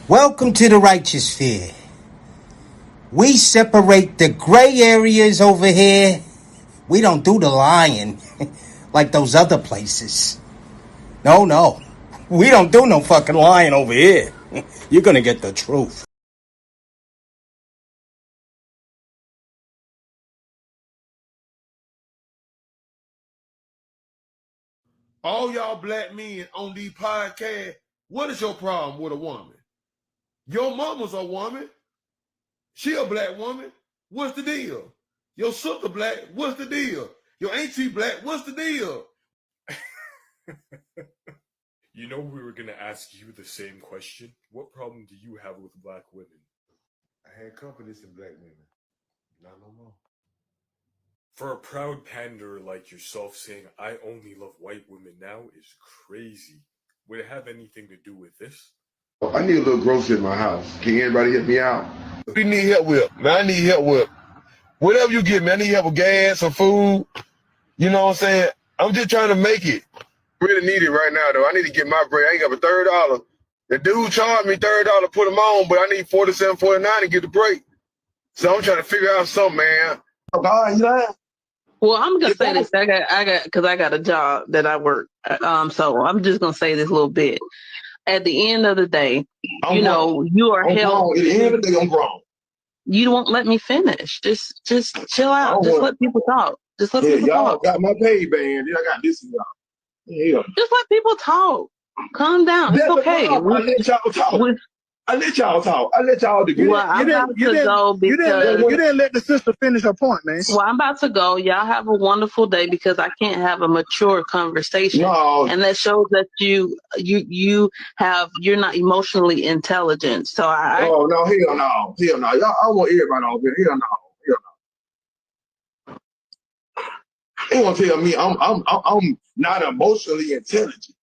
Welcome to the righteous sphere. We separate the gray areas over here. We don't do the lying like those other places. No. We don't do no fucking lying over here. You're gonna get the truth. All y'all black men on these podcasts, what is your problem with a woman? Your mama's a woman. She a black woman. What's the deal? Your sister black. What's the deal? Your auntie black. What's the deal? You know, we were going to ask you the same question. What problem do you have with black women? I had confidence in black women. Not no more. For a proud pander like yourself saying, I only love white women now is crazy. Would it have anything to do with this? I need a little grocery in my house. Can anybody help me out? What do you need help with? Man, I need help with whatever you get me. I need help with gas or food. You know what I'm saying? I'm just trying to make it. Really need it right now, though. I need to get my bread. I ain't got a $30. The dude charged me $30 to put them on, but I need $47.49 to get the break. So I'm trying to figure out something, man. Oh, God, you know? Well, I'm gonna say this. I got a job that I work. So I'm just gonna say this a little bit. At the end of the day, you are held. At the end of the day, I'm grown. You won't let me finish. Just chill out. Just let people talk. Just let people y'all talk. Got my pay band. I got this and y'all. Yeah. Just let people talk. Calm down. It's okay. I let y'all talk. I let y'all talk. I let y'all do. Well, I'm about to go because you didn't let the sister finish her point, man. Well, I'm about to go. Y'all have a wonderful day because I can't have a mature conversation, and that shows that you're not emotionally intelligent. So Oh no, hell no. Y'all, I want everybody over here. Hell no. They want to tell me I'm not emotionally intelligent.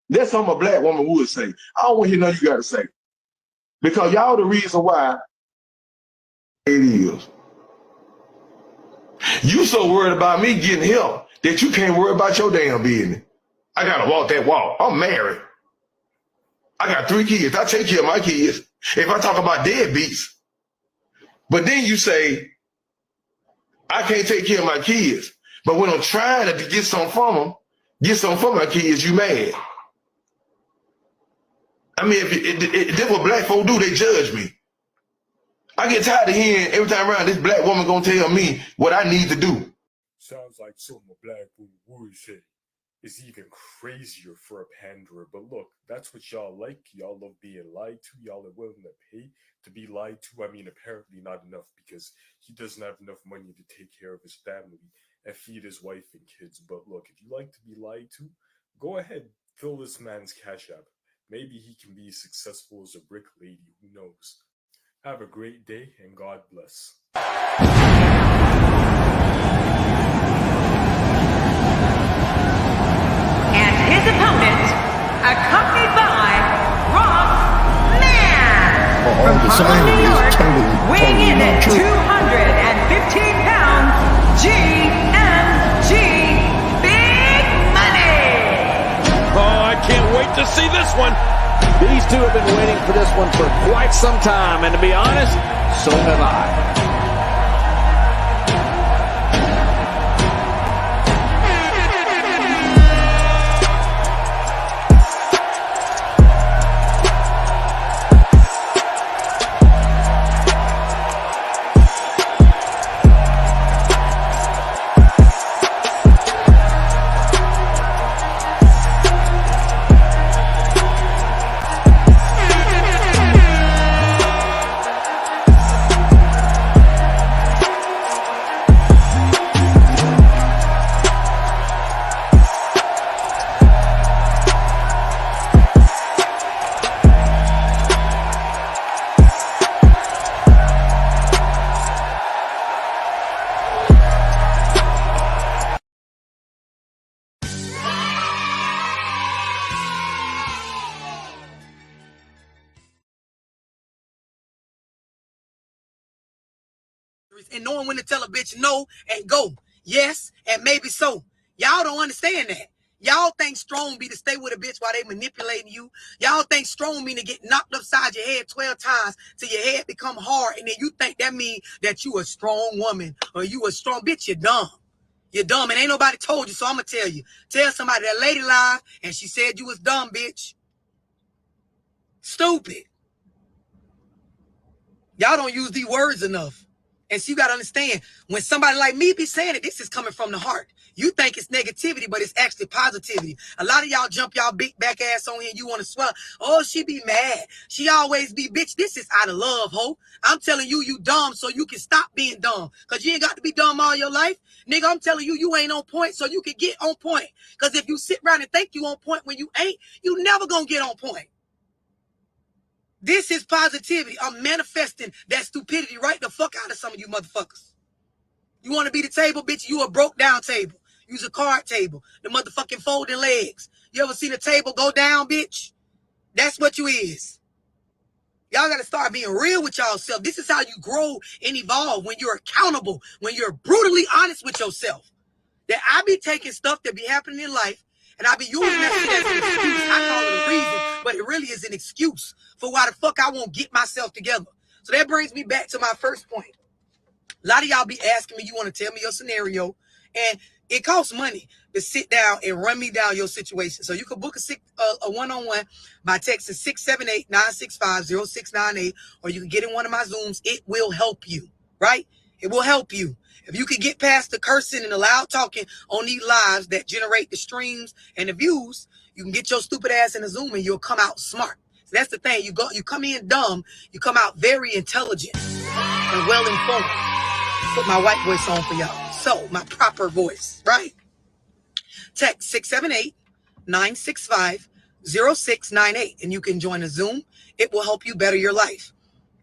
That's something a black woman would say. I don't want to hear nothing you got to say. Because y'all the reason why it is. You so worried about me getting help that you can't worry about your damn business. I gotta walk that walk. I'm married. I got 3 kids. I take care of my kids. If I talk about deadbeats, but then you say, I can't take care of my kids. But when I'm trying to get something from them, get something from my kids, you mad. I mean, if that's what black folk do, they judge me. I get tired of hearing every time around this black woman gonna tell me what I need to do. Sounds like something a black woman would say. It's even crazier for a panderer. But look, that's what y'all like. Y'all love being lied to. Y'all are willing to pay to be lied to. I mean, apparently not enough because he doesn't have enough money to take care of his family and feed his wife and kids. But look, if you like to be lied to, go ahead, fill this man's cash app. Maybe he can be successful as a brick lady. Who knows? Have a great day and God bless. And his opponent, accompanied by Ross Man from Harlem, New York, weighing in at 215 pounds, GMG Big Money. Oh, I can't wait to see this one. These two have been waiting for this one for quite some time, and to be honest, so have I. And knowing when to tell a bitch no and go, yes, and maybe so. Y'all don't understand that. Y'all think strong be to stay with a bitch while they manipulating you. Y'all think strong mean to get knocked upside your head 12 times till your head become hard, and then you think that mean that you a strong woman or you a strong bitch. You're dumb. You're dumb, and ain't nobody told you, so I'm gonna tell you. Tell somebody that lady lied, and she said you was dumb, bitch. Stupid. Y'all don't use these words enough. And so you got to understand, when somebody like me be saying it, this is coming from the heart. You think it's negativity, but it's actually positivity. A lot of y'all jump y'all big back ass on here and you want to swell. Oh, she be mad. She always be bitch. This is out of love, ho. I'm telling you, you dumb so you can stop being dumb. Because you ain't got to be dumb all your life. Nigga, I'm telling you, you ain't on point so you can get on point. Because if you sit around and think you on point when you ain't, you never going to get on point. This is positivity. I'm manifesting that stupidity right the fuck out of some of you motherfuckers. You want to be the table, bitch? You a broke down table. Use a card table. The motherfucking folding legs. You ever seen a table go down, bitch? That's what you is. Y'all got to start being real with y'allself. This is how you grow and evolve, when you're accountable, when you're brutally honest with yourself. That I be taking stuff that be happening in life, and I be using that shit as an excuse. I call it a reason, but it really is an excuse for why the fuck I won't get myself together. So that brings me back to my first point. A lot of y'all be asking me, you want to tell me your scenario, and it costs money to sit down and run me down your situation. So you can book a one-on-one by texting 678-965-0698, or you can get in one of my Zooms. It will help you, right? It will help you. If you can get past the cursing and the loud talking on these lives that generate the streams and the views, you can get your stupid ass in a Zoom and you'll come out smart. So that's the thing. You come in dumb, you come out very intelligent and well informed. Put my white voice on for y'all. So my proper voice, right? Text 678-965-0698 and you can join a Zoom. It will help you better your life.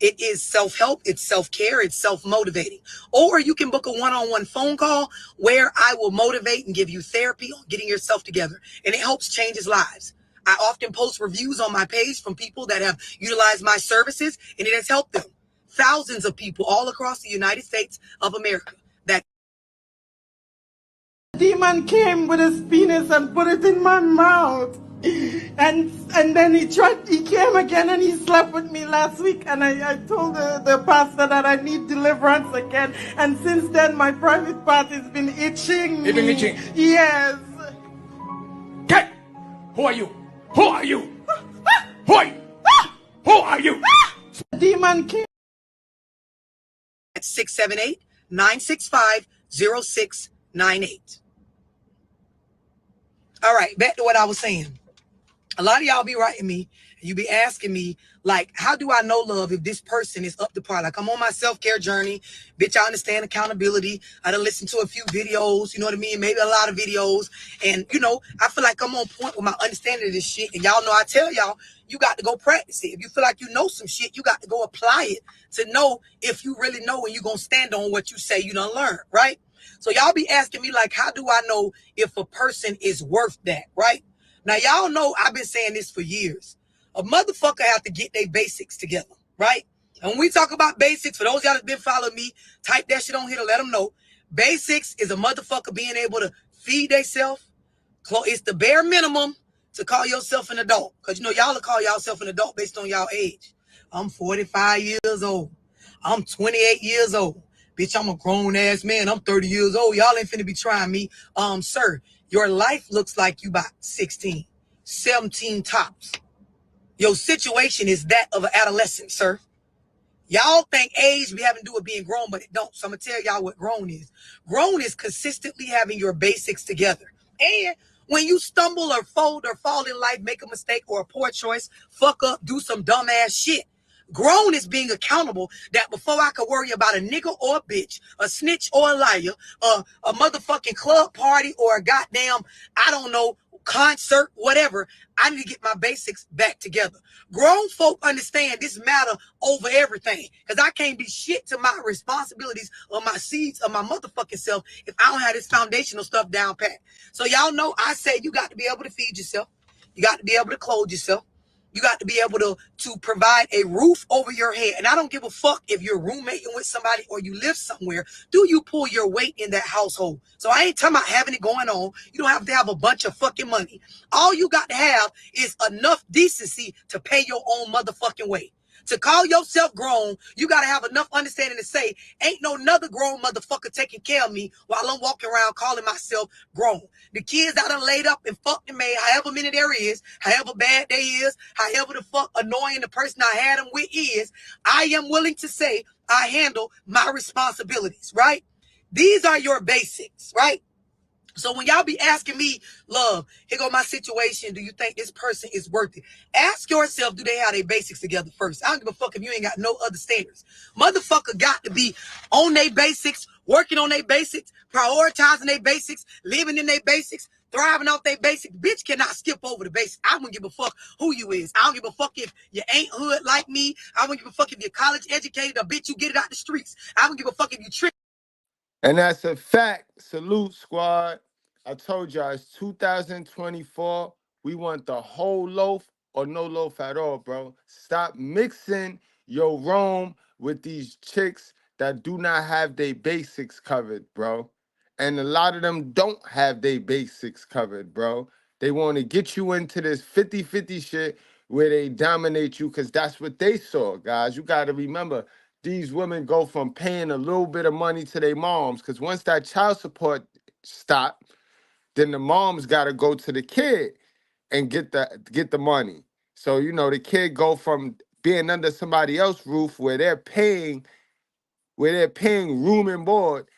It is self-help, it's self-care, it's self-motivating. Or you can book a one-on-one phone call where I will motivate and give you therapy on getting yourself together. And it helps change lives. I often post reviews on my page from people that have utilized my services, and it has helped them. Thousands of people all across the United States of America. That demon came with his penis and put it in my mouth. And then he came again and he slept with me last week, and I told the pastor that I need deliverance again, and since then my private part has been itching. It's been itching? Yes. Okay. Who are you? Who are you? Who are you? Who are you? Demon came. at 678-965-0698. All right, back to what I was saying. A lot of y'all be writing me, and you be asking me, like, how do I know, love, if this person is up to par? Like, I'm on my self-care journey. Bitch, I understand accountability. I done listened to a few videos, you know what I mean? Maybe a lot of videos. And, you know, I feel like I'm on point with my understanding of this shit. And y'all know I tell y'all, you got to go practice it. If you feel like you know some shit, you got to go apply it to know if you really know and you're going to stand on what you say you done learn, right? So y'all be asking me, like, how do I know if a person is worth that, right? Now, y'all know I've been saying this for years. A motherfucker have to get their basics together, right? And when we talk about basics, for those of y'all that been following me, type that shit on here to let them know. Basics is a motherfucker being able to feed themselves. It's the bare minimum to call yourself an adult. Because, you know, y'all will call yourself an adult based on y'all age. I'm 45 years old. I'm 28 years old. Bitch, I'm a grown-ass man. I'm 30 years old. Y'all ain't finna be trying me. Sir, your life looks like you about 16, 17 tops. Your situation is that of an adolescent, sir. Y'all think age be having to do with being grown, but it don't. So I'm going to tell y'all what grown is. Grown is consistently having your basics together. And when you stumble or fold or fall in life, make a mistake or a poor choice, fuck up, do some dumbass shit. Grown is being accountable that before I could worry about a nigga or a bitch, a snitch or a liar, a motherfucking club party or a goddamn, I don't know, concert, whatever, I need to get my basics back together. Grown folk understand this matter over everything, because I can't be shit to my responsibilities or my seeds of my motherfucking self if I don't have this foundational stuff down pat. So y'all know I say you got to be able to feed yourself. You got to be able to clothe yourself. You got to be able to provide a roof over your head. And I don't give a fuck if you're roommating with somebody or you live somewhere. Do you pull your weight in that household? So I ain't talking about having it going on. You don't have to have a bunch of fucking money. All you got to have is enough decency to pay your own motherfucking way. To call yourself grown, you got to have enough understanding to say, ain't no another grown motherfucker taking care of me while I'm walking around calling myself grown. The kids that done laid up and fucked and made, however many there is, however bad they is, however the fuck annoying the person I had them with is, I am willing to say I handle my responsibilities, right? These are your basics, right? So when y'all be asking me, love, here go my situation, do you think this person is worth it? Ask yourself, do they have their basics together first? I don't give a fuck if you ain't got no other standards. Motherfucker got to be on their basics, working on their basics, prioritizing their basics, living in their basics, thriving off their basics. Bitch cannot skip over the basics. I don't give a fuck who you is. I don't give a fuck if you ain't hood like me. I don't give a fuck if you're college educated or bitch you get it out the streets. I don't give a fuck if you trick. And that's a fact. Salute, squad. I told y'all it's 2024. We want the whole loaf or no loaf at all, bro. Stop mixing your Rome with these chicks that do not have their basics covered, bro. And a lot of them don't have their basics covered, bro. They want to get you into this 50-50 shit where they dominate you because that's what they saw, guys. You got to remember, these women go from paying a little bit of money to their moms because once that child support stop, then the moms got to go to the kid and get the money. So you know the kid go from being under somebody else's roof where they're paying room and board.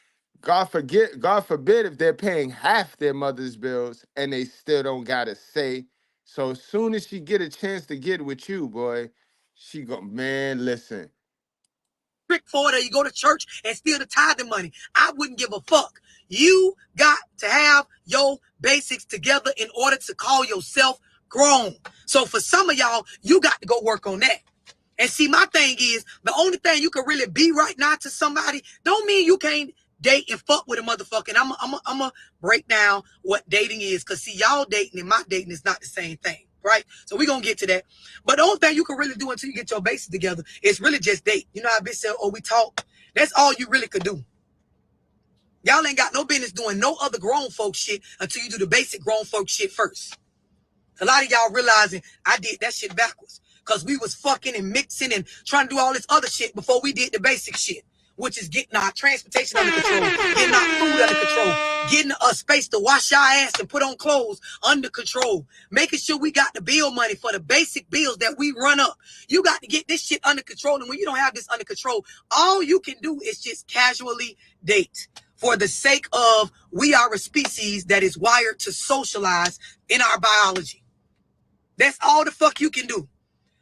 God forbid if they're paying half their mother's bills and they still don't got a say. So as soon as she get a chance to get with you, boy, she go, man, listen. Trick for it, or you go to church and steal the tithing money. I wouldn't give a fuck. You got to have your basics together in order to call yourself grown. So for some of y'all, you got to go work on that. And see, my thing is, the only thing you can really be right now to somebody don't mean you can't date and fuck with a motherfucker. And I'm a break down what dating is. Because see, y'all dating and my dating is not the same thing. Right? So we're going to get to that. But the only thing you can really do until you get your basics together is really just date. You know how bitch said, oh, we talk. That's all you really could do. Y'all ain't got no business doing no other grown folk shit until you do the basic grown folk shit first. A lot of y'all realizing I did that shit backwards. Because we was fucking and mixing and trying to do all this other shit before we did the basic shit. Which is getting our transportation under control, getting our food under control, getting a space to wash our ass and put on clothes under control, making sure we got the bill money for the basic bills that we run up. You got to get this shit under control. And when you don't have this under control, all you can do is just casually date. For the sake of we are a species that is wired to socialize in our biology. That's all the fuck you can do.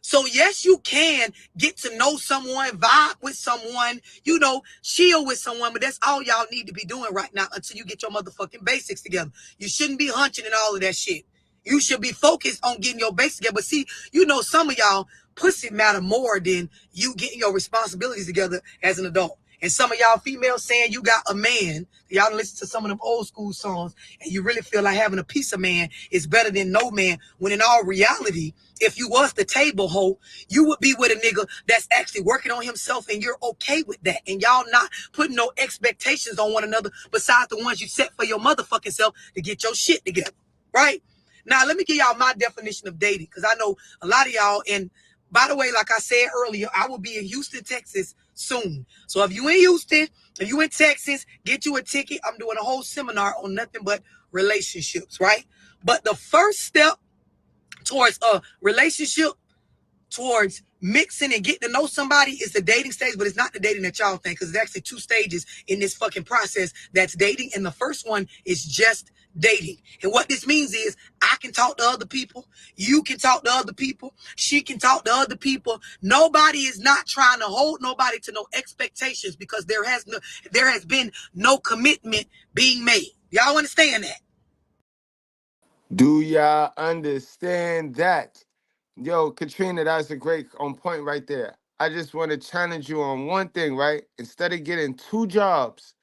So yes, you can get to know someone, vibe with someone, you know, chill with someone, but that's all y'all need to be doing right now until you get your motherfucking basics together. You shouldn't be hunching and all of that shit. You should be focused on getting your basics together. But see, you know, some of y'all, pussy matter more than you getting your responsibilities together as an adult. And some of y'all females saying you got a man, y'all listen to some of them old school songs, and you really feel like having a piece of man is better than no man, when in all reality, if you was the table hoe, you would be with a nigga that's actually working on himself and you're okay with that. And y'all not putting no expectations on one another besides the ones you set for your motherfucking self to get your shit together, right? Now, let me give y'all my definition of dating, because I know a lot of y'all, and by the way, like I said earlier, I will be in Houston, Texas soon. So if you in Houston, if you in Texas, get you a ticket. I'm doing a whole seminar on nothing but relationships, right? But the first step towards a relationship, towards mixing and getting to know somebody is the dating stage, but it's not the dating that y'all think, because there's actually 2 stages in this fucking process that's dating. And the first one is just dating. And what this means is I can talk to other people, you can talk to other people, she can talk to other people. Nobody is not trying to hold nobody to no expectations, because there has been no commitment being made. Y'all understand that? Do y'all understand that? Yo, Katrina, that's a great on point right there. I just want to challenge you on one thing, right? Instead of getting 2 jobs,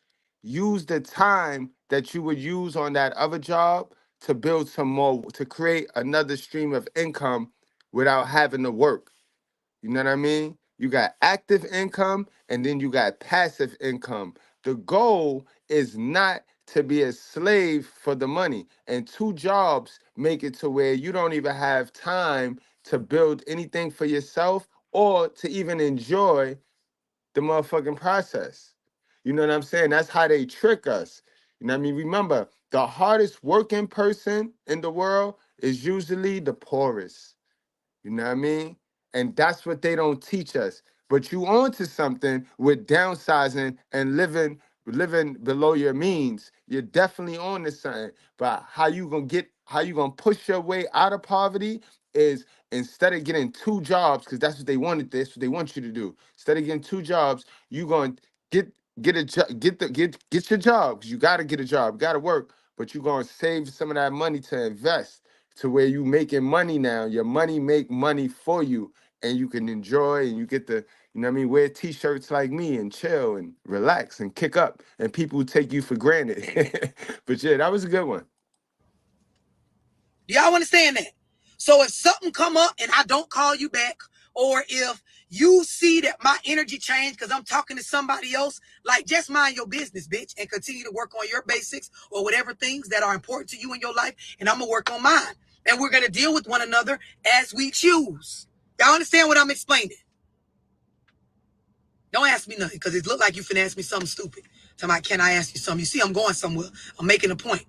use the time that you would use on that other job to build some more, to create another stream of income without having to work. You know what I mean? You got active income and then you got passive income. The goal is not to be a slave for the money. And 2 jobs make it to where you don't even have time to build anything for yourself or to even enjoy the motherfucking process. You know what I'm saying? That's how they trick us. You know what I mean? Remember, the hardest working person in the world is usually the poorest. You know what I mean? And that's what they don't teach us. But you onto something with downsizing and living below your means. You're definitely on to something. But how you gonna push your way out of poverty is instead of getting 2 jobs, because that's what they wanted, that's what they want you to do. Instead of getting 2 jobs, you gonna get a job, get your job, because you gotta get a job, gotta work, but you're gonna save some of that money to invest to where you making money now. Your money make money for you, and you can enjoy and you get the, you know what I mean, wear t-shirts like me and chill and relax and kick up, and people take you for granted. But yeah, that was a good one. Y'all understand that? So if something come up and I don't call you back, or if you see that my energy changed because I'm talking to somebody else, like, just mind your business, bitch, and continue to work on your basics or whatever things that are important to you in your life, and I'm gonna work on mine. And we're gonna deal with one another as we choose. Y'all understand what I'm explaining? Don't ask me nothing, because it looked like you finna ask me something stupid. Somebody, can I ask you something? You see, I'm going somewhere. I'm making a point.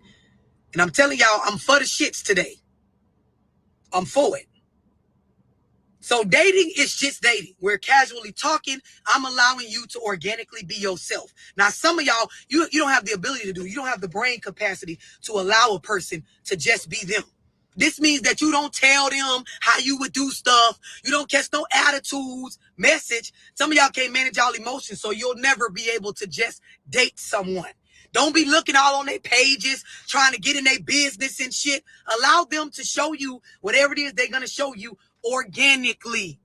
And I'm telling y'all, I'm for the shits today. I'm for it. So dating is just dating. We're casually talking. I'm allowing you to organically be yourself. Now, some of y'all, you don't have the ability to do. You don't have the brain capacity to allow a person to just be them. This means that you don't tell them how you would do stuff. You don't catch no attitudes, message. Some of y'all can't manage y'all emotions, so you'll never be able to just date someone. Don't be looking all on their pages, trying to get in their business and shit. Allow them to show you whatever it is they're going to show you organically.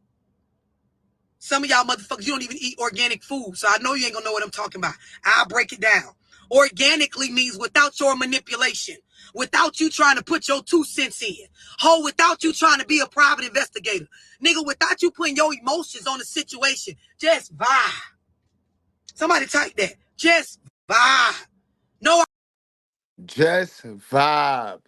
Some of y'all motherfuckers, you don't even eat organic food, so I know you ain't going to know what I'm talking about. I'll break it down. Organically means without your manipulation, without you trying to put your 2 cents in. Ho, without you trying to be a private investigator. Nigga, without you putting your emotions on the situation. Just vibe. Somebody type that. Just vibe. No. Just vibe.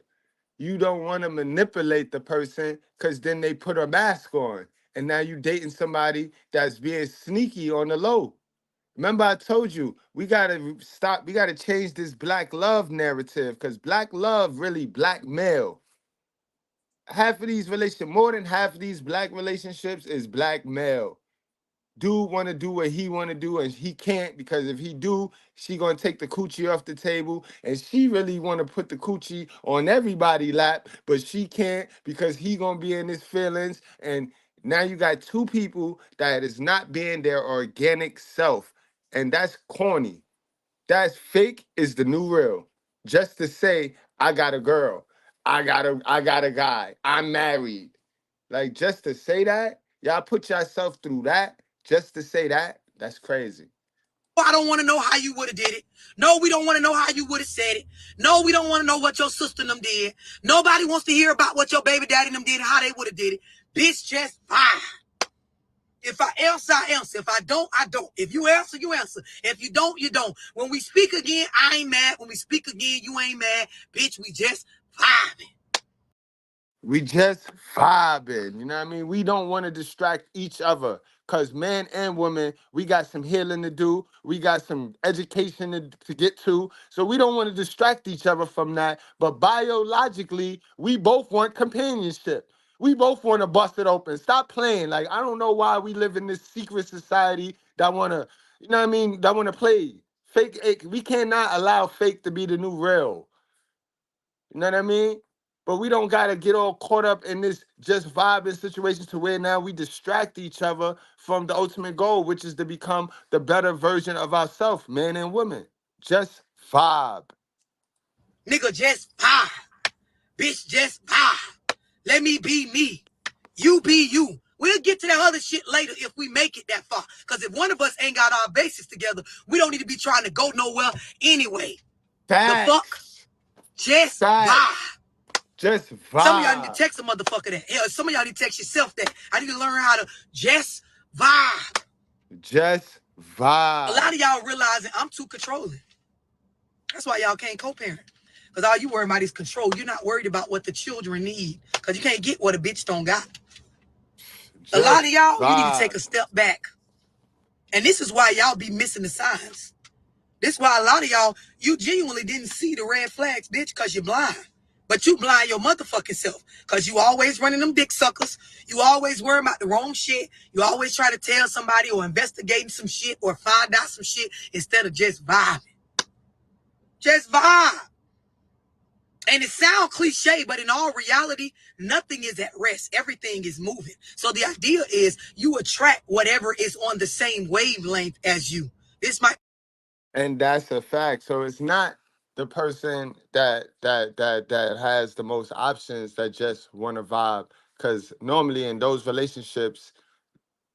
You don't want to manipulate the person, because then they put a mask on. And now you dating somebody that's being sneaky on the low. Remember, I told you, we got to change this black love narrative, because black love really blackmail. Half of these relationships, more than half of these black relationships is blackmail. Dude want to do what he want to do, and he can't, because if he do, she going to take the coochie off the table, and she really want to put the coochie on everybody's lap, but she can't because he going to be in his feelings. And now you got 2 people that is not being their organic self. And that's corny. That's fake is the new real. Just to say, I got a girl, I got a guy, I'm married. Like, just to say that, y'all put yourself through that just to say that, that's crazy. I don't want to know how you would have did it. No, we don't want to know how you would have said it. No, we don't want to know what your sister and them did. Nobody wants to hear about what your baby daddy and them did and how they would have did it. Bitch, just fine. If I answer, I answer. If I don't, I don't. If you answer, you answer. If you don't, you don't. When we speak again, I ain't mad. When we speak again, you ain't mad. Bitch, we just vibing. We just vibing. You know what I mean? We don't want to distract each other, because man and woman, we got some healing to do. We got some education to get to. So we don't want to distract each other from that. But biologically, we both want companionship. We both want to bust it open. Stop playing. Like, I don't know why we live in this secret society that want to, you know what I mean, that want to play fake. We cannot allow fake to be the new real. You know what I mean? But we don't got to get all caught up in this just vibing situation to where now we distract each other from the ultimate goal, which is to become the better version of ourselves, men and women. Just vibe. Nigga, just vibe. Bitch, just vibe. Let me be me. You be you. We'll get to that other shit later if we make it that far. Because if one of us ain't got our bases together, we don't need to be trying to go nowhere anyway. Facts. The fuck? Just vibe. Just Some of y'all need to vibe. text a motherfucker that. Hell, some of y'all need to text yourself that. I need to learn how to just vibe. Just A lot vibe. of y'all realizing I'm too controlling. That's why y'all can't co-parent. Because all you worry about is control. You're not worried about what the children need. Because you can't get what a bitch don't got. A lot of Just y'all, you need to take vibe. a step back. And this is why y'all be missing the signs. This is why a lot of y'all, you genuinely didn't see the red flags, bitch, because you're blind. But you blind your motherfucking self. Because you always running them dick suckers. You always worry about the wrong shit. You always try to tell somebody or investigating some shit or find out some shit instead of just vibing. Just vibe. And it sounds cliche, but in all reality, nothing is at rest. Everything is moving. So the idea is you attract whatever is on the same wavelength as you. This might. And that's a fact. So it's not the person that has the most options that just want to vibe. Because normally in those relationships,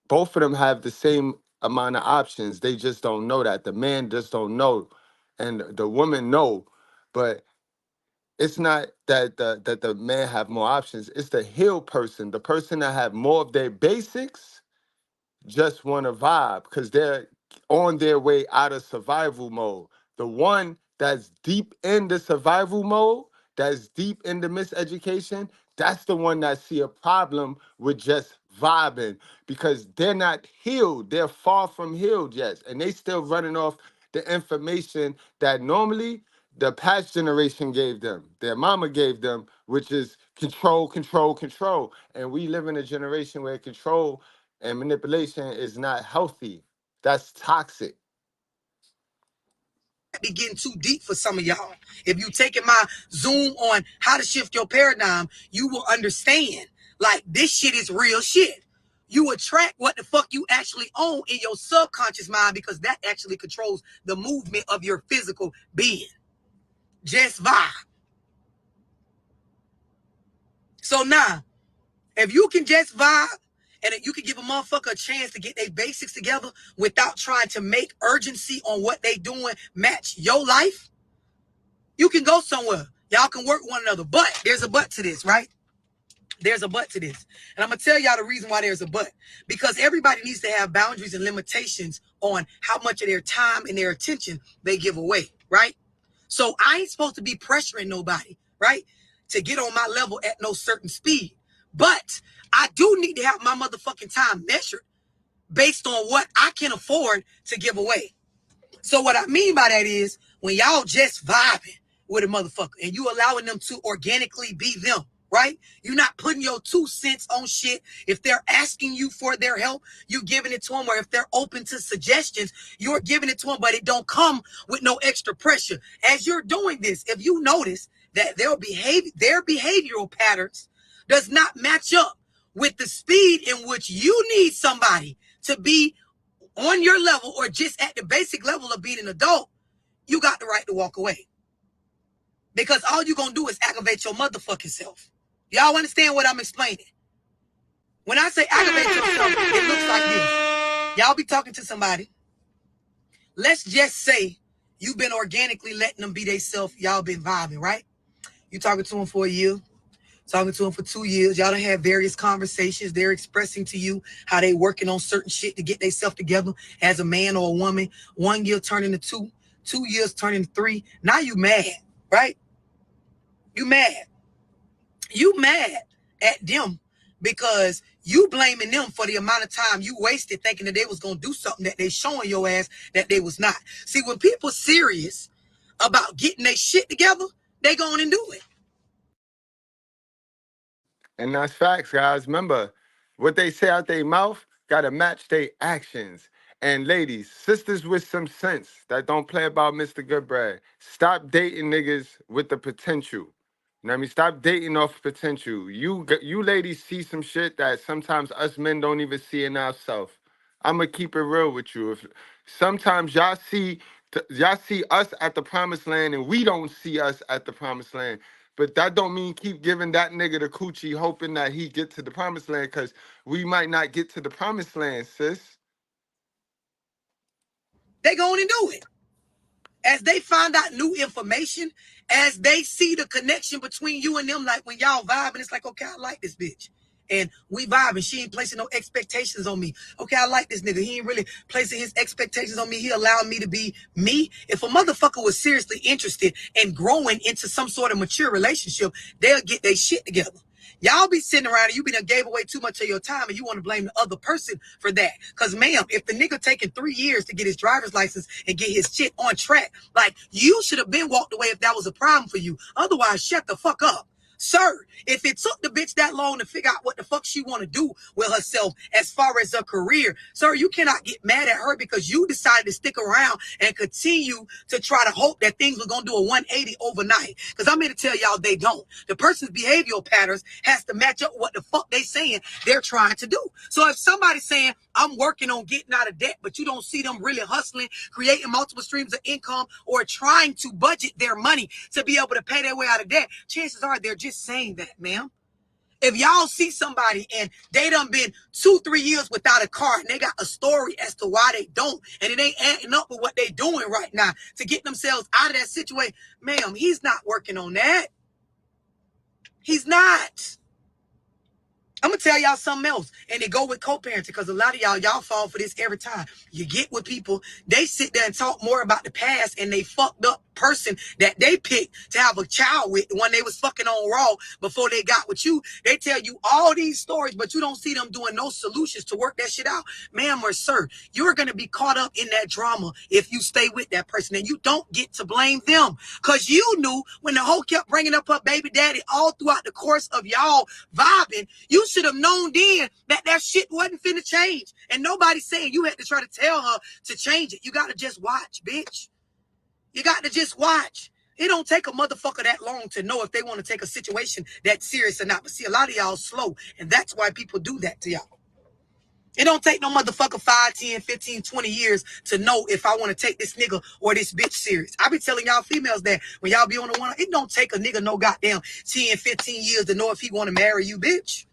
both of them have the same amount of options. They just don't know that. The man just don't know. And the woman know. But it's not that the man have more options. It's the healed person, the person that have more of their basics just want to vibe because they're on their way out of survival mode. The one that's deep in the survival mode, that's deep in the miseducation, that's the one that see a problem with just vibing because they're not healed. They're far from healed yet. And they still running off the information that normally the past generation gave them, their mama gave them, which is control, control, control. And we live in a generation where control and manipulation is not healthy. That's toxic. Be getting too deep for some of y'all. If you taking my Zoom on how to shift your paradigm, you will understand. Like, this shit is real shit. You attract what the fuck you actually own in your subconscious mind because that actually controls the movement of your physical being. Just vibe. So now, if you can just vibe and if you can give a motherfucker a chance to get their basics together without trying to make urgency on what they doing match your life, you can go somewhere. Y'all can work one another. But there's a but to this, right? There's a but to this. And I'm going to tell y'all the reason why there's a but. Because everybody needs to have boundaries and limitations on how much of their time and their attention they give away, right? So I ain't supposed to be pressuring nobody, right, to get on my level at no certain speed. But I do need to have my motherfucking time measured based on what I can afford to give away. So what I mean by that is when y'all just vibing with a motherfucker and you allowing them to organically be them, right? You're not putting your 2 cents on shit. If they're asking you for their help, you giving it to them. Or if they're open to suggestions, you're giving it to them, but it don't come with no extra pressure. As you're doing this, if you notice that their behavioral patterns does not match up with the speed in which you need somebody to be on your level or just at the basic level of being an adult, you got the right to walk away. Because all you're going to do is aggravate your motherfucking self. Y'all understand what I'm explaining? When I say aggravate yourself, it looks like this. Y'all be talking to somebody. Let's just say you've been organically letting them be they self. Y'all been vibing, right? You talking to them for a year. Talking to them for 2 years. Y'all done had various conversations. They're expressing to you how they working on certain shit to get themselves together as a man or a woman. 1 year turning to 2, 2 years turning to 3. Now you mad, right? You mad. You mad at them because you blaming them for the amount of time you wasted thinking that they was going to do something that they showing your ass that they was not. See, when people serious about getting their shit together, they going and do it. And that's facts, guys. Remember, what they say out their mouth gotta match their actions. And ladies, sisters with some sense that don't play about Mr. Goodbread, stop dating niggas with the potential. You know what I mean? Stop dating off potential. You ladies see some shit that sometimes us men don't even see in ourselves. I'ma keep it real with you. If sometimes y'all see us at the promised land and we don't see us at the promised land. But that don't mean keep giving that nigga the coochie hoping that he get to the promised land because we might not get to the promised land, sis. They going and do it. As they find out new information, as they see the connection between you and them, like when y'all vibing, it's like, okay, I like this bitch. And we vibing. She ain't placing no expectations on me. Okay, I like this nigga. He ain't really placing his expectations on me. He allowed me to be me. If a motherfucker was seriously interested in growing into some sort of mature relationship, they'll get their shit together. Y'all be sitting around and you be done gave away too much of your time and you want to blame the other person for that. Because, ma'am, if the nigga taking 3 years to get his driver's license and get his shit on track, like, you should have been walked away if that was a problem for you. Otherwise, shut the fuck up. Sir, if it took the bitch that long to figure out what the fuck she want to do with herself as far as her career, sir, you cannot get mad at her because you decided to stick around and continue to try to hope that things were going to do a 180 overnight. Because I'm here to tell y'all they don't. The person's behavioral patterns has to match up with what the fuck they saying they're trying to do. So if somebody's saying, I'm working on getting out of debt, but you don't see them really hustling, creating multiple streams of income, or trying to budget their money to be able to pay their way out of debt, chances are they're just saying that, ma'am. If y'all see somebody and they done been 2-3 years without a car and they got a story as to why they don't, and it ain't adding up with what they doing right now to get themselves out of that situation, ma'am, he's not working on that. He's not. I'm going to tell y'all something else. And it go with co-parenting because a lot of y'all fall for this every time. You get with people, they sit there and talk more about the past and they fucked up person that they picked to have a child with when they was fucking on Raw before they got with you. They tell you all these stories, but you don't see them doing no solutions to work that shit out. Ma'am or sir, you're going to be caught up in that drama if you stay with that person, and you don't get to blame them because you knew when the hoe kept bringing up her baby daddy all throughout the course of y'all vibing, you should have known then that that shit wasn't finna change. And nobody's saying you had to try to tell her to change it. You got to just watch, bitch. You got to just watch. It don't take a motherfucker that long to know if they want to take a situation that serious or not. But see, a lot of y'all slow, and that's why people do that to y'all. It don't take no motherfucker 5, 10, 15, 20 years to know if I want to take this nigga or this bitch serious. I be telling y'all females that when y'all be on the one, it don't take a nigga no goddamn 10, 15 years to know if he want to marry you, bitch.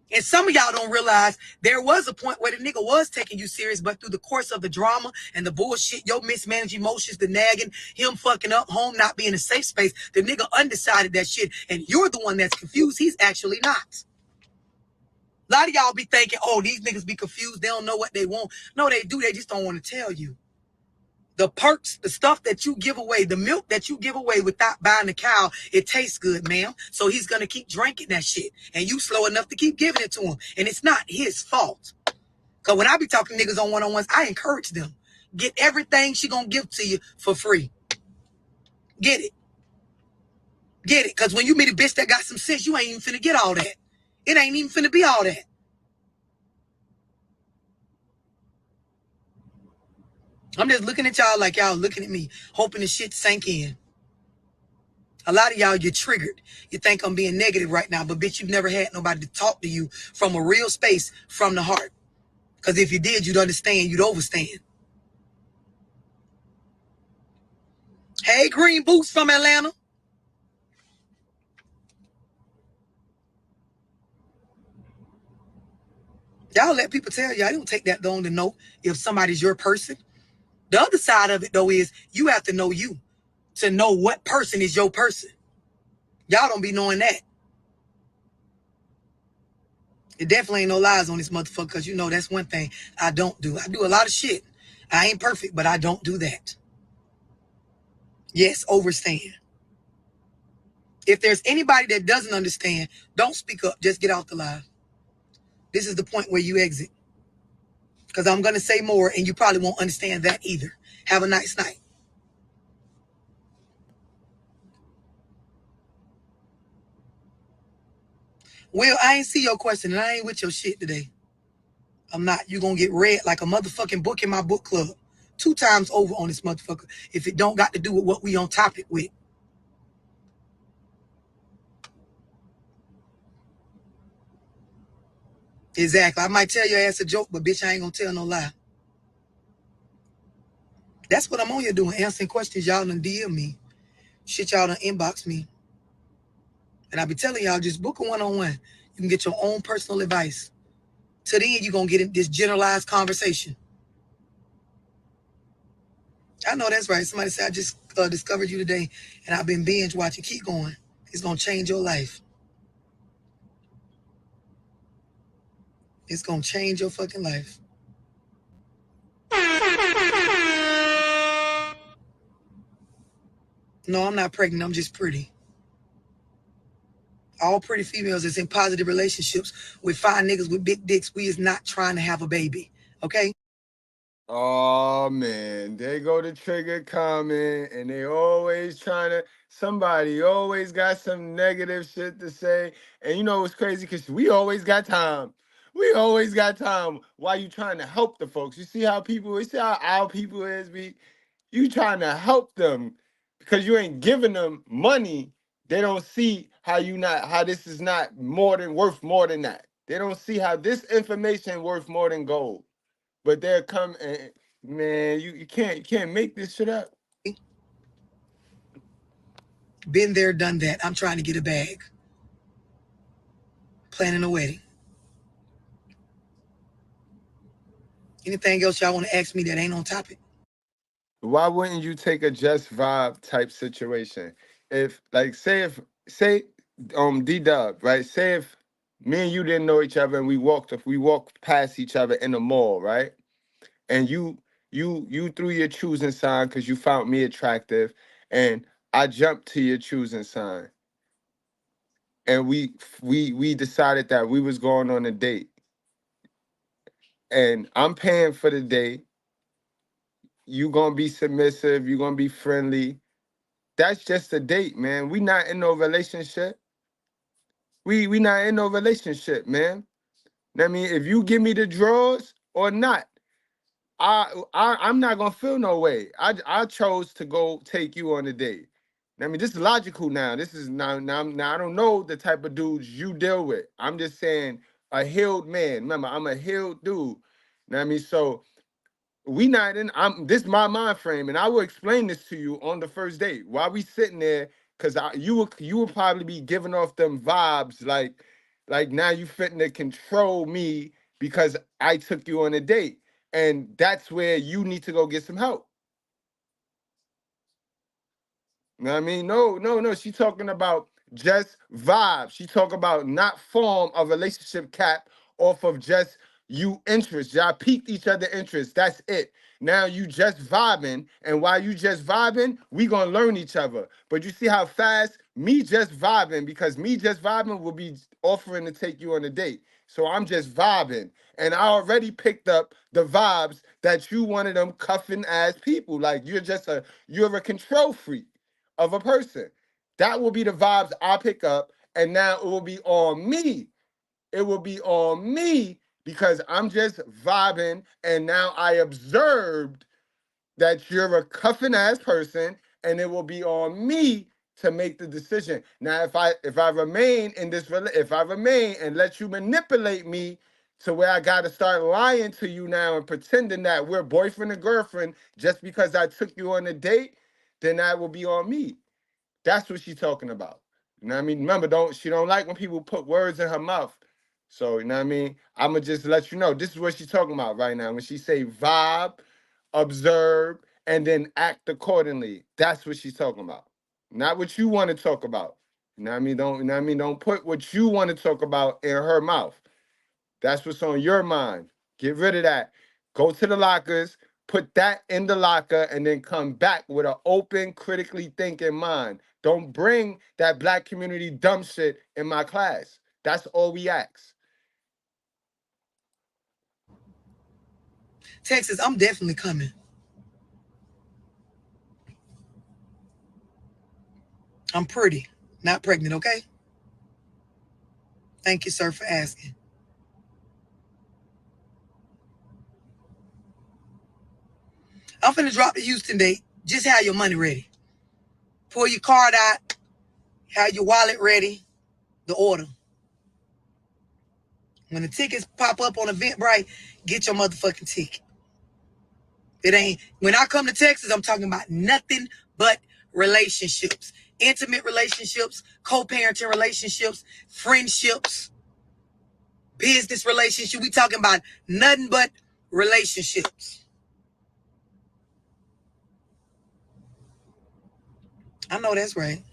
And some of y'all don't realize there was a point where the nigga was taking you serious, but through the course of the drama and the bullshit, your mismanaged emotions, the nagging, him fucking up, home not being a safe space, the nigga undecided that shit, and you're the one that's confused. He's actually not. A lot of y'all be thinking, oh, these niggas be confused. They don't know what they want. No, they do. They just don't want to tell you. The perks, the stuff that you give away, the milk that you give away without buying the cow, it tastes good, ma'am. So he's going to keep drinking that shit. And you slow enough to keep giving it to him. And it's not his fault. Because when I be talking to niggas on one-on-ones, I encourage them. Get everything she going to give to you for free. Get it. Get it. Because when you meet a bitch that got some sense, you ain't even finna get all that. It ain't even finna be all that. I'm just looking at y'all like y'all looking at me, hoping the shit sank in. A lot of y'all get triggered. You think I'm being negative right now, but bitch, you've never had nobody to talk to you from a real space, from the heart. Because if you did, you'd understand, you'd overstand. Hey, Green Boots from Atlanta. Y'all let people tell y'all, it don't take that long to know if somebody's your person. The other side of it, though, is you have to know you to know what person is your person. Y'all don't be knowing that. It definitely ain't no lies on this motherfucker because, you know, that's one thing I don't do. I do a lot of shit. I ain't perfect, but I don't do that. Yes, overstand. If there's anybody that doesn't understand, don't speak up. Just get off the live. This is the point where you exit. Because I'm going to say more and you probably won't understand that either. Have a nice night. Well, I ain't see your question and I ain't with your shit today. I'm not. You're going to get read like a motherfucking book in my book club 2 times over on this motherfucker if it don't got to do with what we on topic with. Exactly. I might tell your ass a joke, but bitch, I ain't going to tell no lie. That's what I'm on here doing, answering questions y'all done DM me. Shit y'all done inbox me. And I be telling y'all, just book a one-on-one. You can get your own personal advice. Till then, you're going to get in this generalized conversation. I know that's right. Somebody said, I just discovered you today, and I've been binge watching. Keep going. It's going to change your life. It's going to change your fucking life. No, I'm not pregnant. I'm just pretty. All pretty females that's in positive relationships with fine niggas with big dicks. We is not trying to have a baby. Okay? Oh man, they go to trigger comment and they always trying to, somebody always got some negative shit to say. And you know what's crazy? Because we always got time. We always got time. Why you trying to help the folks? You see how people, you see how our people is, you trying to help them because you ain't giving them money. They don't see how this is not worth more than that. They don't see how this information worth more than gold. But they'll come and man, you can't make this shit up. Been there, done that. I'm trying to get a bag. Planning a wedding. Anything else y'all want to ask me that ain't on topic? Why wouldn't you take a just vibe type situation? If like say D-Dub, right? Say if me and you didn't know each other and we walked past each other in the mall, right? And you threw your choosing sign because you found me attractive, and I jumped to your choosing sign. And we decided that we was going on a date. And I'm paying for the date. You gonna be submissive, you gonna be friendly. That's just a date, man. We not in no relationship. We not in no relationship, man. I mean, if you give me the drawers or not, I'm not gonna feel no way. I chose to go take you on a date. I mean, this is logical now. This is now I don't know the type of dudes you deal with. I'm just saying a healed man. Remember, I'm a healed dude. You know what I mean? So we not in, this is my mind frame, and I will explain this to you on the first date. While we sitting there, because you will probably be giving off them vibes like now you fitting to control me because I took you on a date. And that's where you need to go get some help. You know what I mean? No. She talking about just vibes. She talking about not form a relationship cap off of just you interest. Y'all piqued each other interest. That's it. Now you just vibing, and while you just vibing, we gonna learn each other. But you see how fast me just vibing, because me just vibing will be offering to take you on a date. So I'm just vibing, and I already picked up the vibes that you one of them cuffing ass people. Like you're a control freak of a person. That will be the vibes I pick up, and now it will be on me. It will be on me because I'm just vibing, and now I observed that you're a cuffing ass person, and it will be on me to make the decision. Now, if I remain and let you manipulate me to where I got to start lying to you now and pretending that we're boyfriend and girlfriend just because I took you on a date, then that will be on me. That's what she's talking about. You know what I mean? Remember, she don't like when people put words in her mouth. So, you know what I mean? I'm going to just let you know. This is what she's talking about right now. When she say vibe, observe, and then act accordingly. That's what she's talking about. Not what you want to talk about. You know what I mean? Don't put what you want to talk about in her mouth. That's what's on your mind. Get rid of that. Go to the lockers, put that in the locker, and then come back with an open, critically thinking mind. Don't bring that black community dumb shit in my class. That's all we ask. Texas, I'm definitely coming. I'm pretty, not pregnant, okay? Thank you, sir, for asking. I'm finna drop the Houston date. Just have your money ready. Pull your card out. Have your wallet ready. The order. When the tickets pop up on Eventbrite, get your motherfucking ticket. It ain't, when I come to Texas, I'm talking about nothing but relationships. Intimate relationships, co-parenting relationships, friendships, business relationships. We talking about nothing but relationships. I know that's right.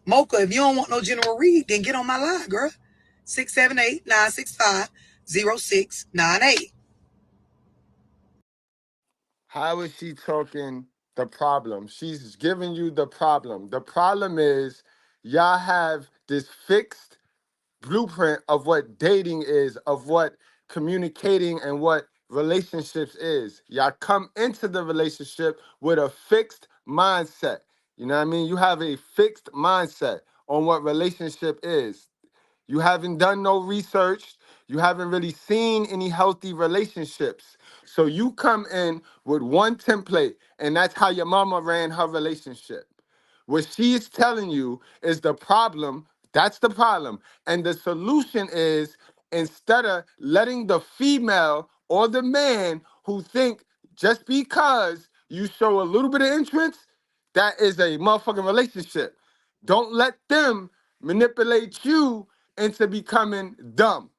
Mocha, if you don't want no general read, then get on my line, girl. 678-965-0698. How is she talking the problem? She's giving you the problem. The problem is y'all have this fixed blueprint of what dating is, of what communicating and what relationships is. Y'all come into the relationship with a fixed mindset. You know what I mean? You have a fixed mindset on what relationship is. You haven't done no research. You haven't really seen any healthy relationships. So you come in with one template, and that's how your mama ran her relationship. What she's telling you is the problem. That's the problem. And the solution is, instead of letting the female or the man who think just because you show a little bit of interest, that is a motherfucking relationship. Don't let them manipulate you into becoming dumb.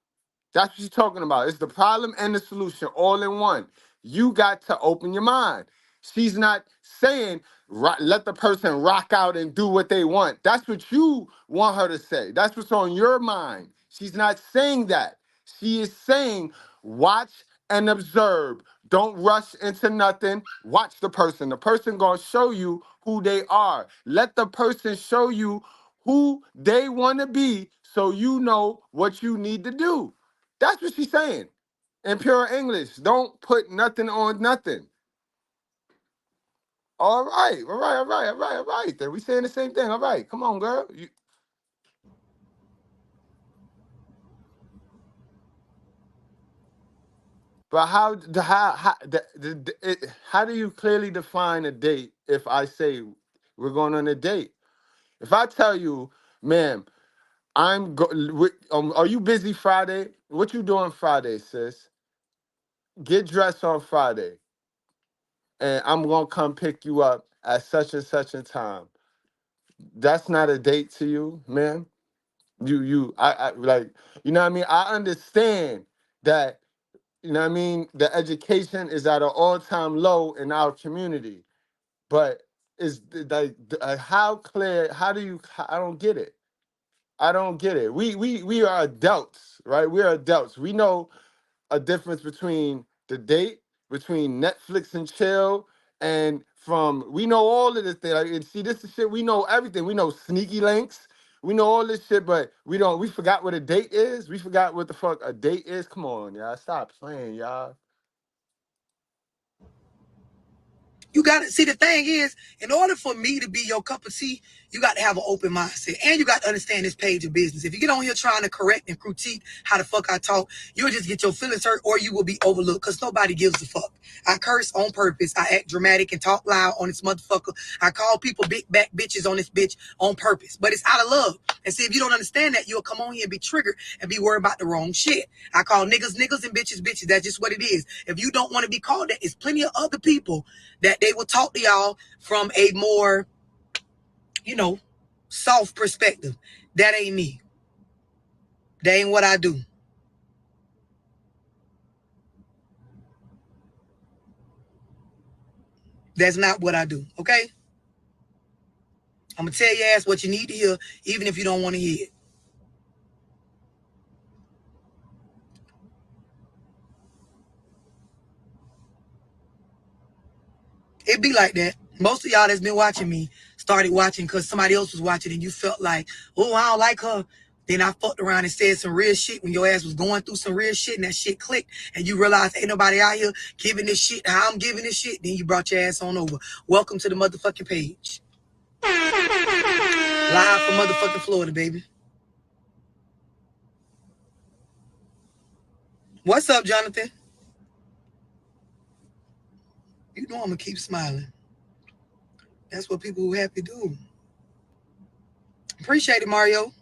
That's what she's talking about. It's the problem and the solution all in one. You got to open your mind. She's not saying let the person rock out and do what they want. That's what you want her to say. That's what's on your mind. She's not saying that. She is saying watch and observe. Don't rush into nothing. Watch the person. The person gonna show you who they are. Let the person show you who they want to be so you know what you need to do. That's what she's saying in pure English. Don't put nothing on nothing. All right. Then we saying the same thing. All right. Come on, girl. But how do you clearly define a date if I say we're going on a date? If I tell you, ma'am, are you busy Friday? What you doing Friday, sis? Get dressed on Friday, and I'm gonna come pick you up at such and such a time. That's not a date to you, man. I like, you know what I mean? I understand that, you know what I mean? The education is at an all-time low in our community, but is like how clear? I don't get it. I don't get it. We are adults, right? We are adults. We know a difference between the date, between Netflix and chill, and we know all of this thing. Like, and see, this is shit, we know everything. We know sneaky links. We know all this shit, but we forgot what a date is. We forgot what the fuck a date is. Come on, y'all. Stop playing, y'all. You got to see, the thing is, in order for me to be your cup of tea, you got to have an open mindset, and you got to understand this page of business. If you get on here trying to correct and critique how the fuck I talk, you'll just get your feelings hurt, or you will be overlooked, because nobody gives a fuck. I curse on purpose. I act dramatic and talk loud on this motherfucker. I call people big back bitches on this bitch on purpose, but it's out of love. And see, if you don't understand that, you'll come on here and be triggered and be worried about the wrong shit. I call niggas niggas and bitches bitches. That's just what it is. If you don't want to be called that, it's plenty of other people that they will talk to y'all from a more, soft perspective. That ain't me. That ain't what I do. That's not what I do, okay? I'm going to tell your ass what you need to hear, even if you don't want to hear it. It be like that. Most of y'all that's been watching me started watching because somebody else was watching and you felt like, oh, I don't like her. Then I fucked around and said some real shit when your ass was going through some real shit and that shit clicked and you realized ain't nobody out here giving this shit how I'm giving this shit. Then you brought your ass on over. Welcome to the motherfucking page. Live from motherfucking Florida, baby. What's up, Jonathan? You know I'm going to keep smiling. That's what people who happy do. Appreciate it, Mario.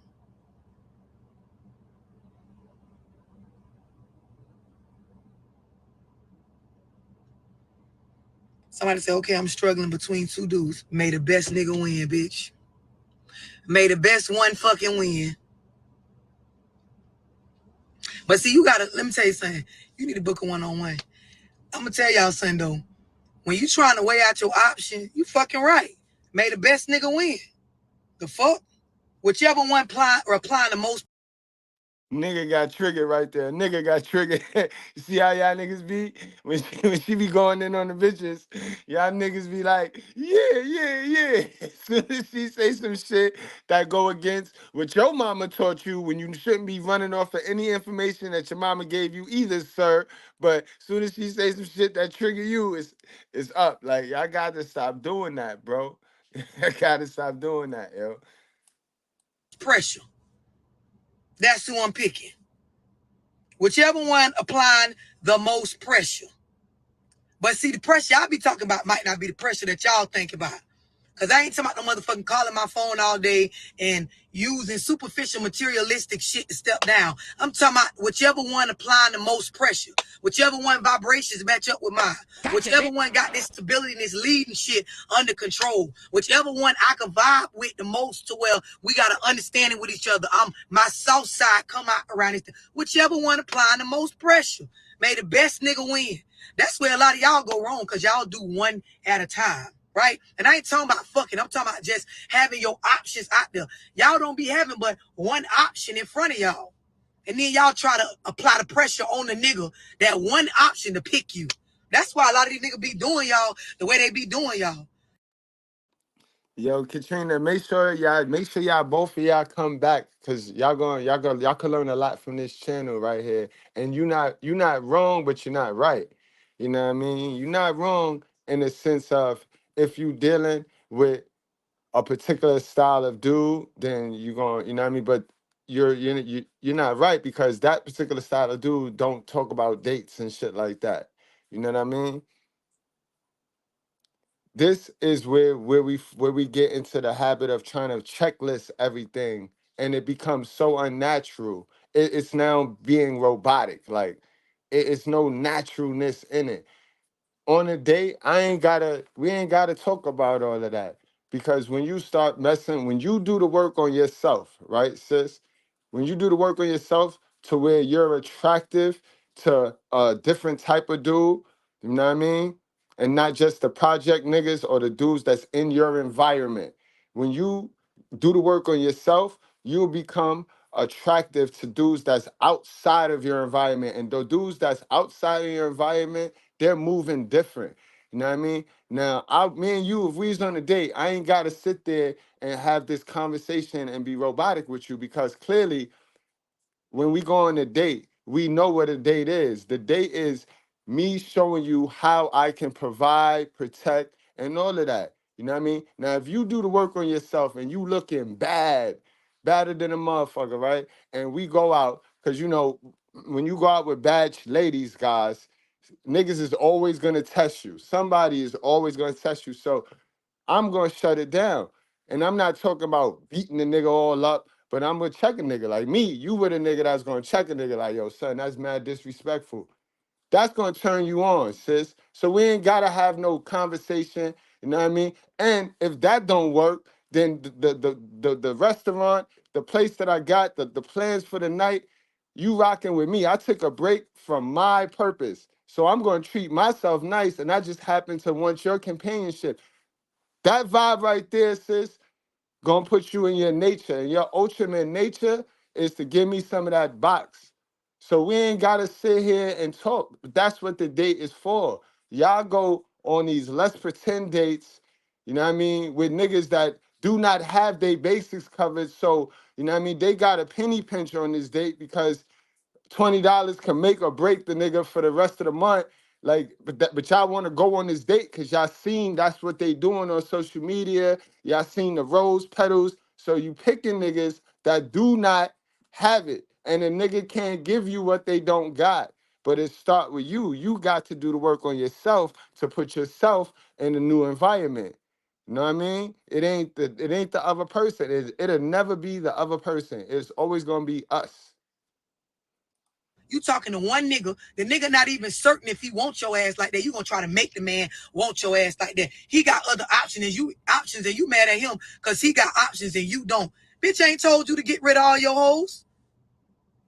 Somebody say, okay, I'm struggling between two dudes. May the best nigga win, bitch. May the best one fucking win. But see, let me tell you something. You need to book a one-on-one. I'm going to tell y'all something, though. When you trying to weigh out your option, you fucking right. May the best nigga win. The fuck? Whichever one applying the most. Nigga got triggered right there. Nigga got triggered. You see how y'all niggas be? When she be going in on the bitches, y'all niggas be like, yeah. As soon as she say some shit that go against what your mama taught you, when you shouldn't be running off of any information that your mama gave you either, sir. But as soon as she say some shit that trigger you, it's up. Like, y'all got to stop doing that, bro. I got to stop doing that, yo. Pressure. That's who I'm picking. Whichever one applying the most pressure. But see, the pressure I be talking about might not be the pressure that y'all think about. Because I ain't talking about no motherfucking calling my phone all day and using superficial materialistic shit to step down. I'm talking about whichever one applying the most pressure. Whichever one vibrations match up with mine. Whichever one got this stability and this leading shit under control. Whichever one I can vibe with the most to where we got an understanding with each other. My south side come out around this. Whichever one applying the most pressure. May the best nigga win. That's where a lot of y'all go wrong because y'all do one at a time. Right? And I ain't talking about fucking. I'm talking about just having your options out there. Y'all don't be having but one option in front of y'all. And then y'all try to apply the pressure on the nigga that one option to pick you. That's why a lot of these niggas be doing y'all the way they be doing y'all. Yo, Katrina, make sure y'all both of y'all come back because y'all can learn a lot from this channel right here. And you're not wrong, but you're not right. You know what I mean? You're not wrong in the sense of if you dealing with a particular style of dude, then you going, you know what I mean? But you're not right because that particular style of dude don't talk about dates and shit like that. You know what I mean? This is where we get into the habit of trying to checklist everything, and it becomes so unnatural. It's now being robotic. Like it's no naturalness in it. On a date, we ain't gotta talk about all of that because when you start messing, when you do the work on yourself, right, sis? When you do the work on yourself to where you're attractive to a different type of dude, you know what I mean? And not just the project niggas or the dudes that's in your environment. When you do the work on yourself, you'll become attractive to dudes that's outside of your environment. And the dudes that's outside of your environment, they're moving different. You know what I mean? Now, me and you, if we was on a date, I ain't got to sit there and have this conversation and be robotic with you because clearly when we go on a date, we know what a date is. The date is me showing you how I can provide, protect, and all of that. You know what I mean? Now, if you do the work on yourself and you looking badder than a motherfucker, right? And we go out, because, you know, when you go out with bad ladies, guys, niggas is always going to test you. Somebody is always going to test you. So I'm going to shut it down. And I'm not talking about beating the nigga all up, but I'm going to check a nigga like me. You with a nigga that's going to check a nigga like, yo, son, that's mad disrespectful. That's going to turn you on, sis. So we ain't got to have no conversation, you know what I mean? And if that don't work, then the restaurant, the place that I got, the plans for the night, you rocking with me. I took a break from my purpose. So I'm going to treat myself nice, and I just happen to want your companionship. That vibe right there, sis, gonna put you in your nature. And your ultimate nature is to give me some of that box. So we ain't gotta sit here and talk. But that's what the date is for. Y'all go on these let's pretend dates, you know what I mean, with niggas that do not have their basics covered. So, you know what I mean, they got a penny pinch on this date because $20 can make or break the nigga for the rest of the month. Like, but y'all want to go on this date because y'all seen that's what they doing on social media. Y'all seen the rose petals. So you picking niggas that do not have it. And a nigga can't give you what they don't got. But it start with you. You got to do the work on yourself to put yourself in a new environment. You know what I mean? It ain't the other person. It'll never be the other person. It's always gonna be us. You talking to one nigga, the nigga not even certain if he wants your ass like that. You gonna try to make the man want your ass like that. He got other options and you mad at him because he got options and you don't. Bitch ain't told you to get rid of all your hoes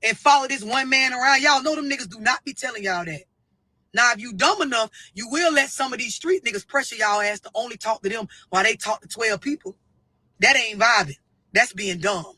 and follow this one man around. Y'all know them niggas do not be telling y'all that. Now, if you dumb enough, you will let some of these street niggas pressure y'all ass to only talk to them while they talk to 12 people. That ain't vibing. That's being dumb.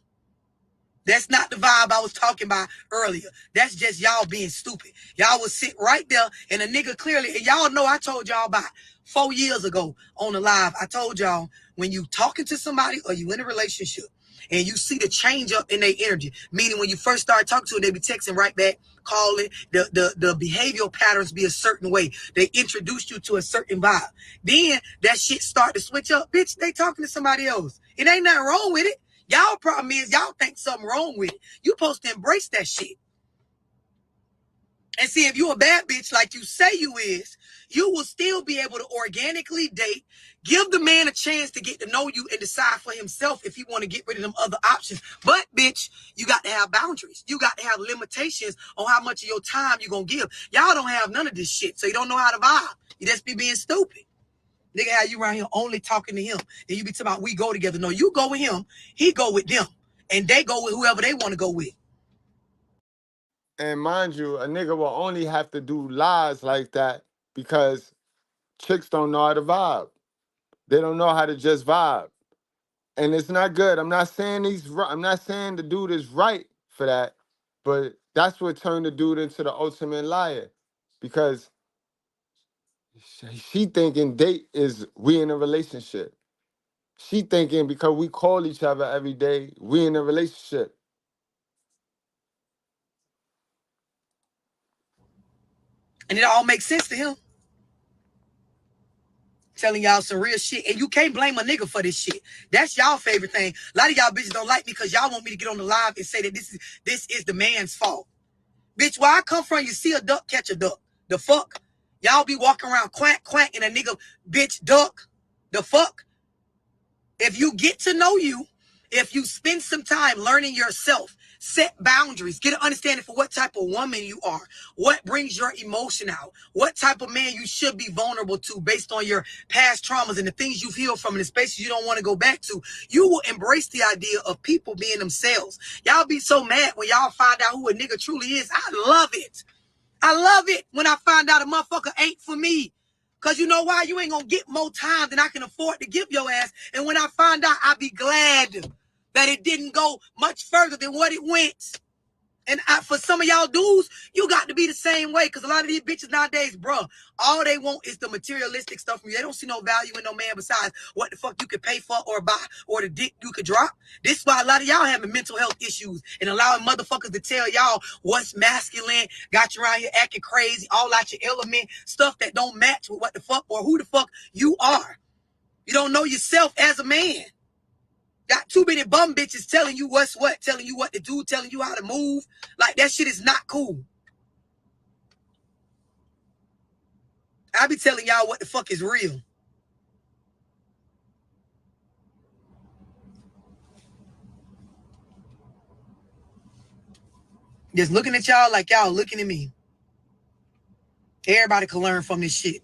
That's not the vibe I was talking about earlier. That's just y'all being stupid. Y'all will sit right there and a nigga clearly, and y'all know I told y'all about 4 years ago on the live. I told y'all when you talking to somebody or you in a relationship and you see the change up in their energy, meaning when you first start talking to them, they be texting right back, calling, the behavioral patterns be a certain way. They introduce you to a certain vibe. Then that shit start to switch up. Bitch, they talking to somebody else. It ain't nothing wrong with it. Y'all problem is y'all think something wrong with it. You supposed to embrace that shit. And see, if you a bad bitch like you say you is, you will still be able to organically date, give the man a chance to get to know you and decide for himself if he want to get rid of them other options. But, bitch, you got to have boundaries. You got to have limitations on how much of your time you going to give. Y'all don't have none of this shit, so you don't know how to vibe. You just be being stupid. Nigga, how you around here only talking to him. And you be talking about we go together. No, you go with him. He go with them. And they go with whoever they want to go with. And mind you, a nigga will only have to do lies like that because chicks don't know how to vibe. They don't know how to just vibe. And it's not good. I'm not saying the dude is right for that, but that's what turned the dude into the ultimate liar. Because she thinking date is we in a relationship. She thinking because we call each other every day, we in a relationship. And it all makes sense to him. Telling y'all some real shit. And you can't blame a nigga for this shit. That's y'all favorite thing. A lot of y'all bitches don't like me because y'all want me to get on the live and say that this is the man's fault. Bitch, where I come from, you see a duck, catch a duck. The fuck? Y'all be walking around quack, quack, and a nigga, bitch, duck. The fuck? If you get to know you, if you spend some time learning yourself, set boundaries, get an understanding for what type of woman you are, what brings your emotion out, what type of man you should be vulnerable to based on your past traumas and the things you've healed from and the spaces you don't want to go back to, you will embrace the idea of people being themselves. Y'all be so mad when y'all find out who a nigga truly is. I love it. I love it when I find out a motherfucker ain't for me. Because you know why? You ain't going to get more time than I can afford to give your ass. And when I find out, I'll be glad that it didn't go much further than what it went. And for some of y'all dudes, you got to be the same way. Because a lot of these bitches nowadays, bruh, all they want is the materialistic stuff from you. They don't see no value in no man besides what the fuck you could pay for or buy or the dick you could drop. This is why a lot of y'all having mental health issues and allowing motherfuckers to tell y'all what's masculine, got you around here acting crazy, all out your element, stuff that don't match with what the fuck or who the fuck you are. You don't know yourself as a man. Got too many bum bitches telling you what's what, telling you what to do, telling you how to move. Like, that shit is not cool. I be telling y'all what the fuck is real. Just looking at y'all like y'all looking at me. Everybody can learn from this shit.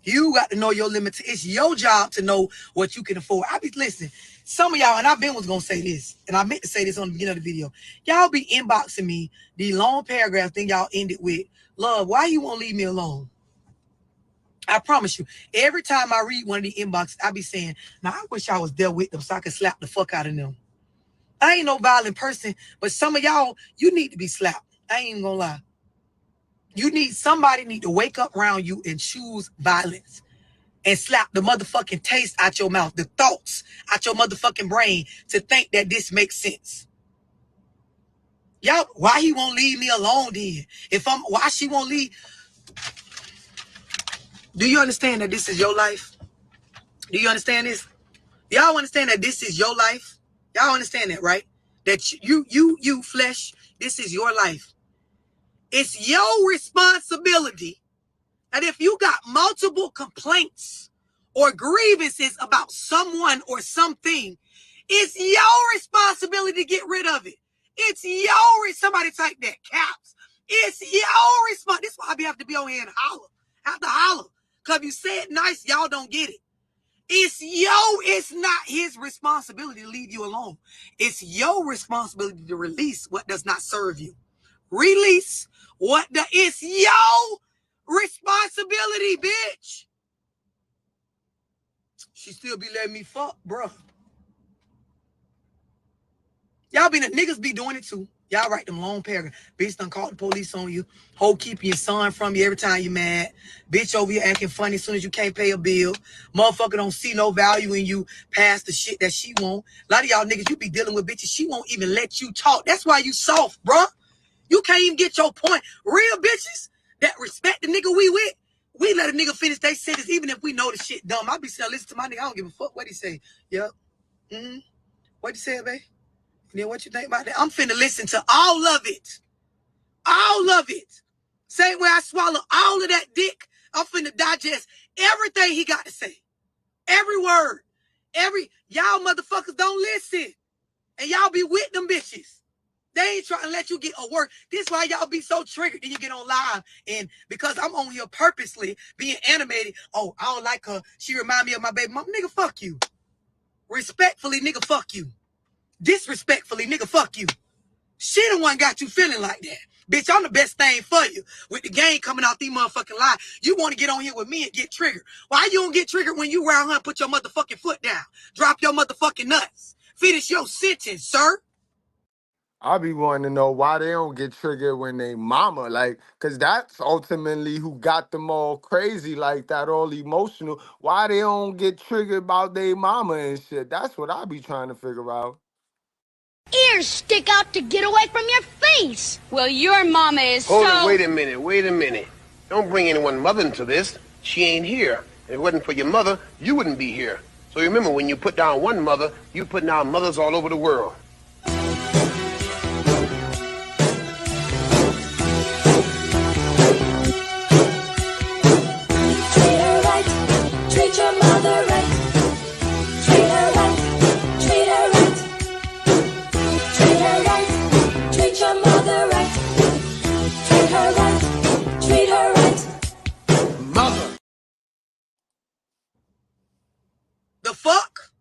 You got to know your limits. It's your job to know what you can afford. Listen, some of y'all, and I was going to say this, and I meant to say this on the beginning of the video. Y'all be inboxing me the long paragraph thing y'all ended with, love, why you won't leave me alone? I promise you, every time I read one of the inboxes, I be saying, now I wish I was there with them so I could slap the fuck out of them. I ain't no violent person, but some of y'all, you need to be slapped. I ain't even gonna lie. Somebody need to wake up around you and choose violence and slap the motherfucking taste out your mouth, the thoughts out your motherfucking brain to think that this makes sense. Y'all, why he won't leave me alone then? Why she won't leave? Do you understand that this is your life? Do you understand this? Y'all understand that this is your life? Y'all understand that, right? That you flesh, this is your life. It's your responsibility. And if you got multiple complaints or grievances about someone or something, it's your responsibility to get rid of it. It's your somebody type that caps. It's your response. This is why I have to be on here and holler. Have to holler. Because if you say it nice, y'all don't get it. It's not his responsibility to leave you alone. It's your responsibility to release what does not serve you. release what it's your responsibility, bitch. She still be letting me fuck, bro. Y'all be the niggas be doing it too. Y'all write them long paragraphs. Bitch done called the police on you. Hoe keeping your son from you every time you mad. Bitch over here acting funny as soon as you can't pay a bill. Motherfucker don't see no value in you past the shit that she want. A lot of y'all niggas, you be dealing with bitches. She won't even let you talk. That's why you soft, bruh. You can't even get your point. Real bitches that respect the nigga we with, we let a nigga finish their sentence even if we know the shit dumb. I be saying, listen to my nigga. I don't give a fuck what he say. Yep. What you say, babe? And then what you think about that? I'm finna listen to all of it. All of it. Same way I swallow all of that dick, I'm finna digest everything he got to say. Every word. Y'all motherfuckers don't listen. And y'all be with them bitches. They ain't trying to let you get a word. This is why y'all be so triggered that you get on live. And because I'm on here purposely being animated. Oh, I don't like her. She remind me of my baby mama. Nigga, fuck you. Respectfully, nigga, fuck you. Disrespectfully, nigga, fuck you. She the one got you feeling like that. Bitch, I'm the best thing for you. With the game coming out these motherfucking lies, you want to get on here with me and get triggered. Why you don't get triggered when you around her and put your motherfucking foot down? Drop your motherfucking nuts. Finish your sentence, sir. I be wanting to know why they don't get triggered when they mama, like, cause that's ultimately who got them all crazy like that, all emotional. Why they don't get triggered about their mama and shit? That's what I be trying to figure out. Ears stick out to get away from your face. Well, your mama is Hold it, wait a minute. Don't bring anyone mother into this. She ain't here. If it wasn't for your mother, you wouldn't be here. So remember, when you put down one mother, you put down mothers all over the world. Treat your mother right. Treat her right. Treat her right. Treat her right. Treat your mother right. Treat her right. Treat her right. Mother. The fuck?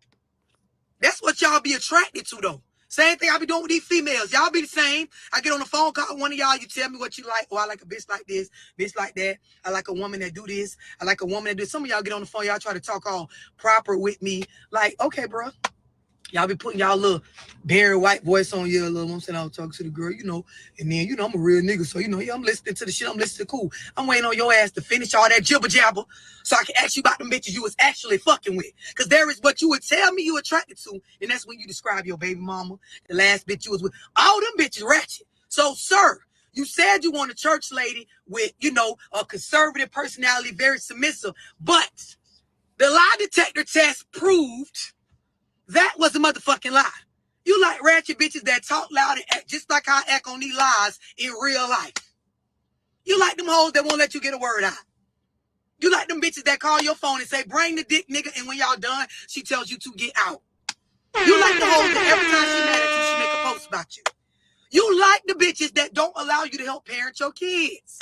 That's what y'all be attracted to, though. Same thing I be doing with these females. Y'all be the same. I get on the phone call with one of y'all. You tell me what you like. Oh, I like a bitch like this, bitch like that. I like a woman that do this. I like a woman that do. Some of y'all get on the phone. Y'all try to talk all proper with me. Like, okay, bro. Y'all be putting y'all little Barry White voice on your little. I'm saying I'll talk to the girl, you know, and then you know I'm a real nigga, so you know yeah, I'm listening to the shit. I'm listening to cool. I'm waiting on your ass to finish all that jibber jabber, so I can ask you about the bitches you was actually fucking with. Cause there is what you would tell me you attracted to, and that's when you describe your baby mama, the last bitch you was with. All them bitches ratchet. So, sir, you said you want a church lady with, you know, a conservative personality, very submissive, but the lie detector test proved that was a motherfucking lie. You like ratchet bitches that talk loud and act just like I act on these lies in real life. You like them hoes that won't let you get a word out. You like them bitches that call your phone and say, bring the dick, nigga, and when y'all done, she tells you to get out. You like the hoes that every time she mad at you, she make a post about you. You like the bitches that don't allow you to help parent your kids.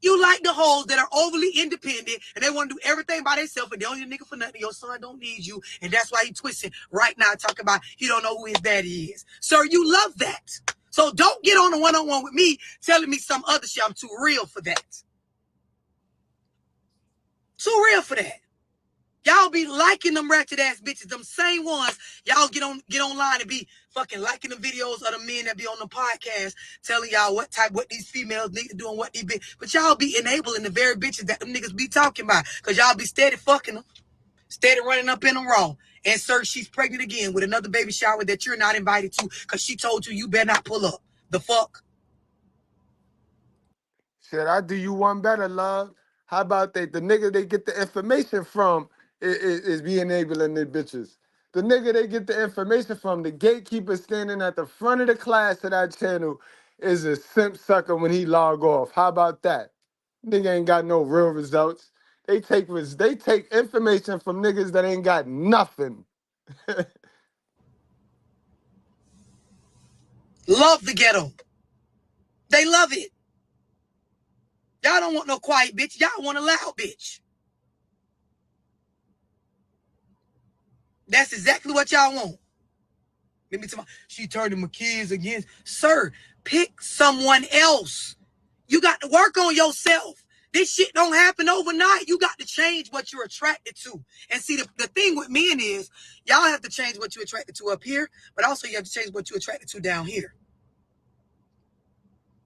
You like the hoes that are overly independent and they want to do everything by themselves and they don't need a nigga for nothing. Your son don't need you. And that's why he twisting right now talking about he don't know who his daddy is. Sir, you love that. So don't get on a one-on-one with me telling me some other shit. I'm too real for that. Too real for that. Y'all be liking them ratchet ass bitches, them same ones. Y'all get online and be fucking liking the videos of the men that be on the podcast, telling y'all what these females need to do and what they be. But y'all be enabling the very bitches that them niggas be talking about. Cause y'all be steady fucking them, steady running up in them wrong. And sir, she's pregnant again with another baby shower that you're not invited to because she told you better not pull up. The fuck? Shit, I do you one better, love. How about the nigga they get the information from is be enabling the bitches. The nigga they get the information from, the gatekeeper standing at the front of the class of that channel is a simp sucker when he log off. How about that? Nigga ain't got no real results. They take information from niggas that ain't got nothing. Love the ghetto. They love it. Y'all don't want no quiet bitch. Y'all want a loud bitch. That's exactly what y'all want. Let me tell you, she turned my kids against. Sir, Pick someone else. You got to work on yourself. This shit don't happen overnight. You got to change what you're attracted to. And see, the thing with men is, y'all have to change what you're attracted to up here, but also you have to change what you're attracted to down here.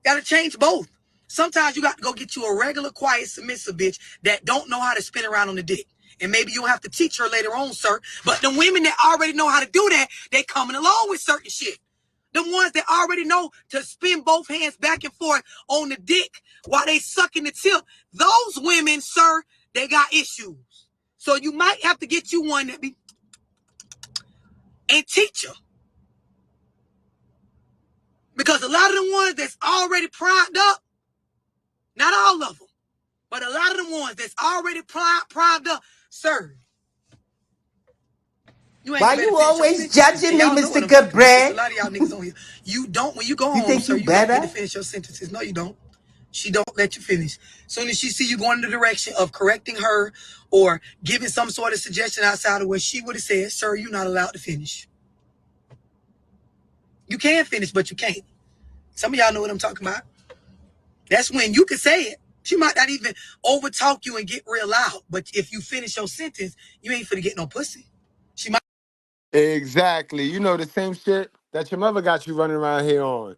Got to change both. Sometimes you got to go get you a regular, quiet, submissive bitch that don't know how to spin around on the dick. And maybe you'll have to teach her later on, sir. But the women that already know how to do that, they coming along with certain shit. The ones that already know to spin both hands back and forth on the dick while they sucking the tip, those women, sir, they got issues. So you might have to get you one that be and teach her. Because a lot of the ones that's already primed up, not all of them, but a lot of the ones that's already primed up, sir. Why you always judging me, Mr. Goodbread? A lot of y'all niggas on here. You don't, when you go home, think sir, you you got better? to finish your sentences. No, you don't. She don't let you finish. Soon as she see you going in the direction of correcting her or giving some sort of suggestion outside of what she would have said, sir, you're not allowed to finish. You can finish, but you can't. Some of y'all know what I'm talking about. That's when you can say it. She might not even overtalk you and get real loud. But if you finish your sentence, you ain't finna get no pussy. She might. Exactly. You know the same shit that your mother got you running around here on.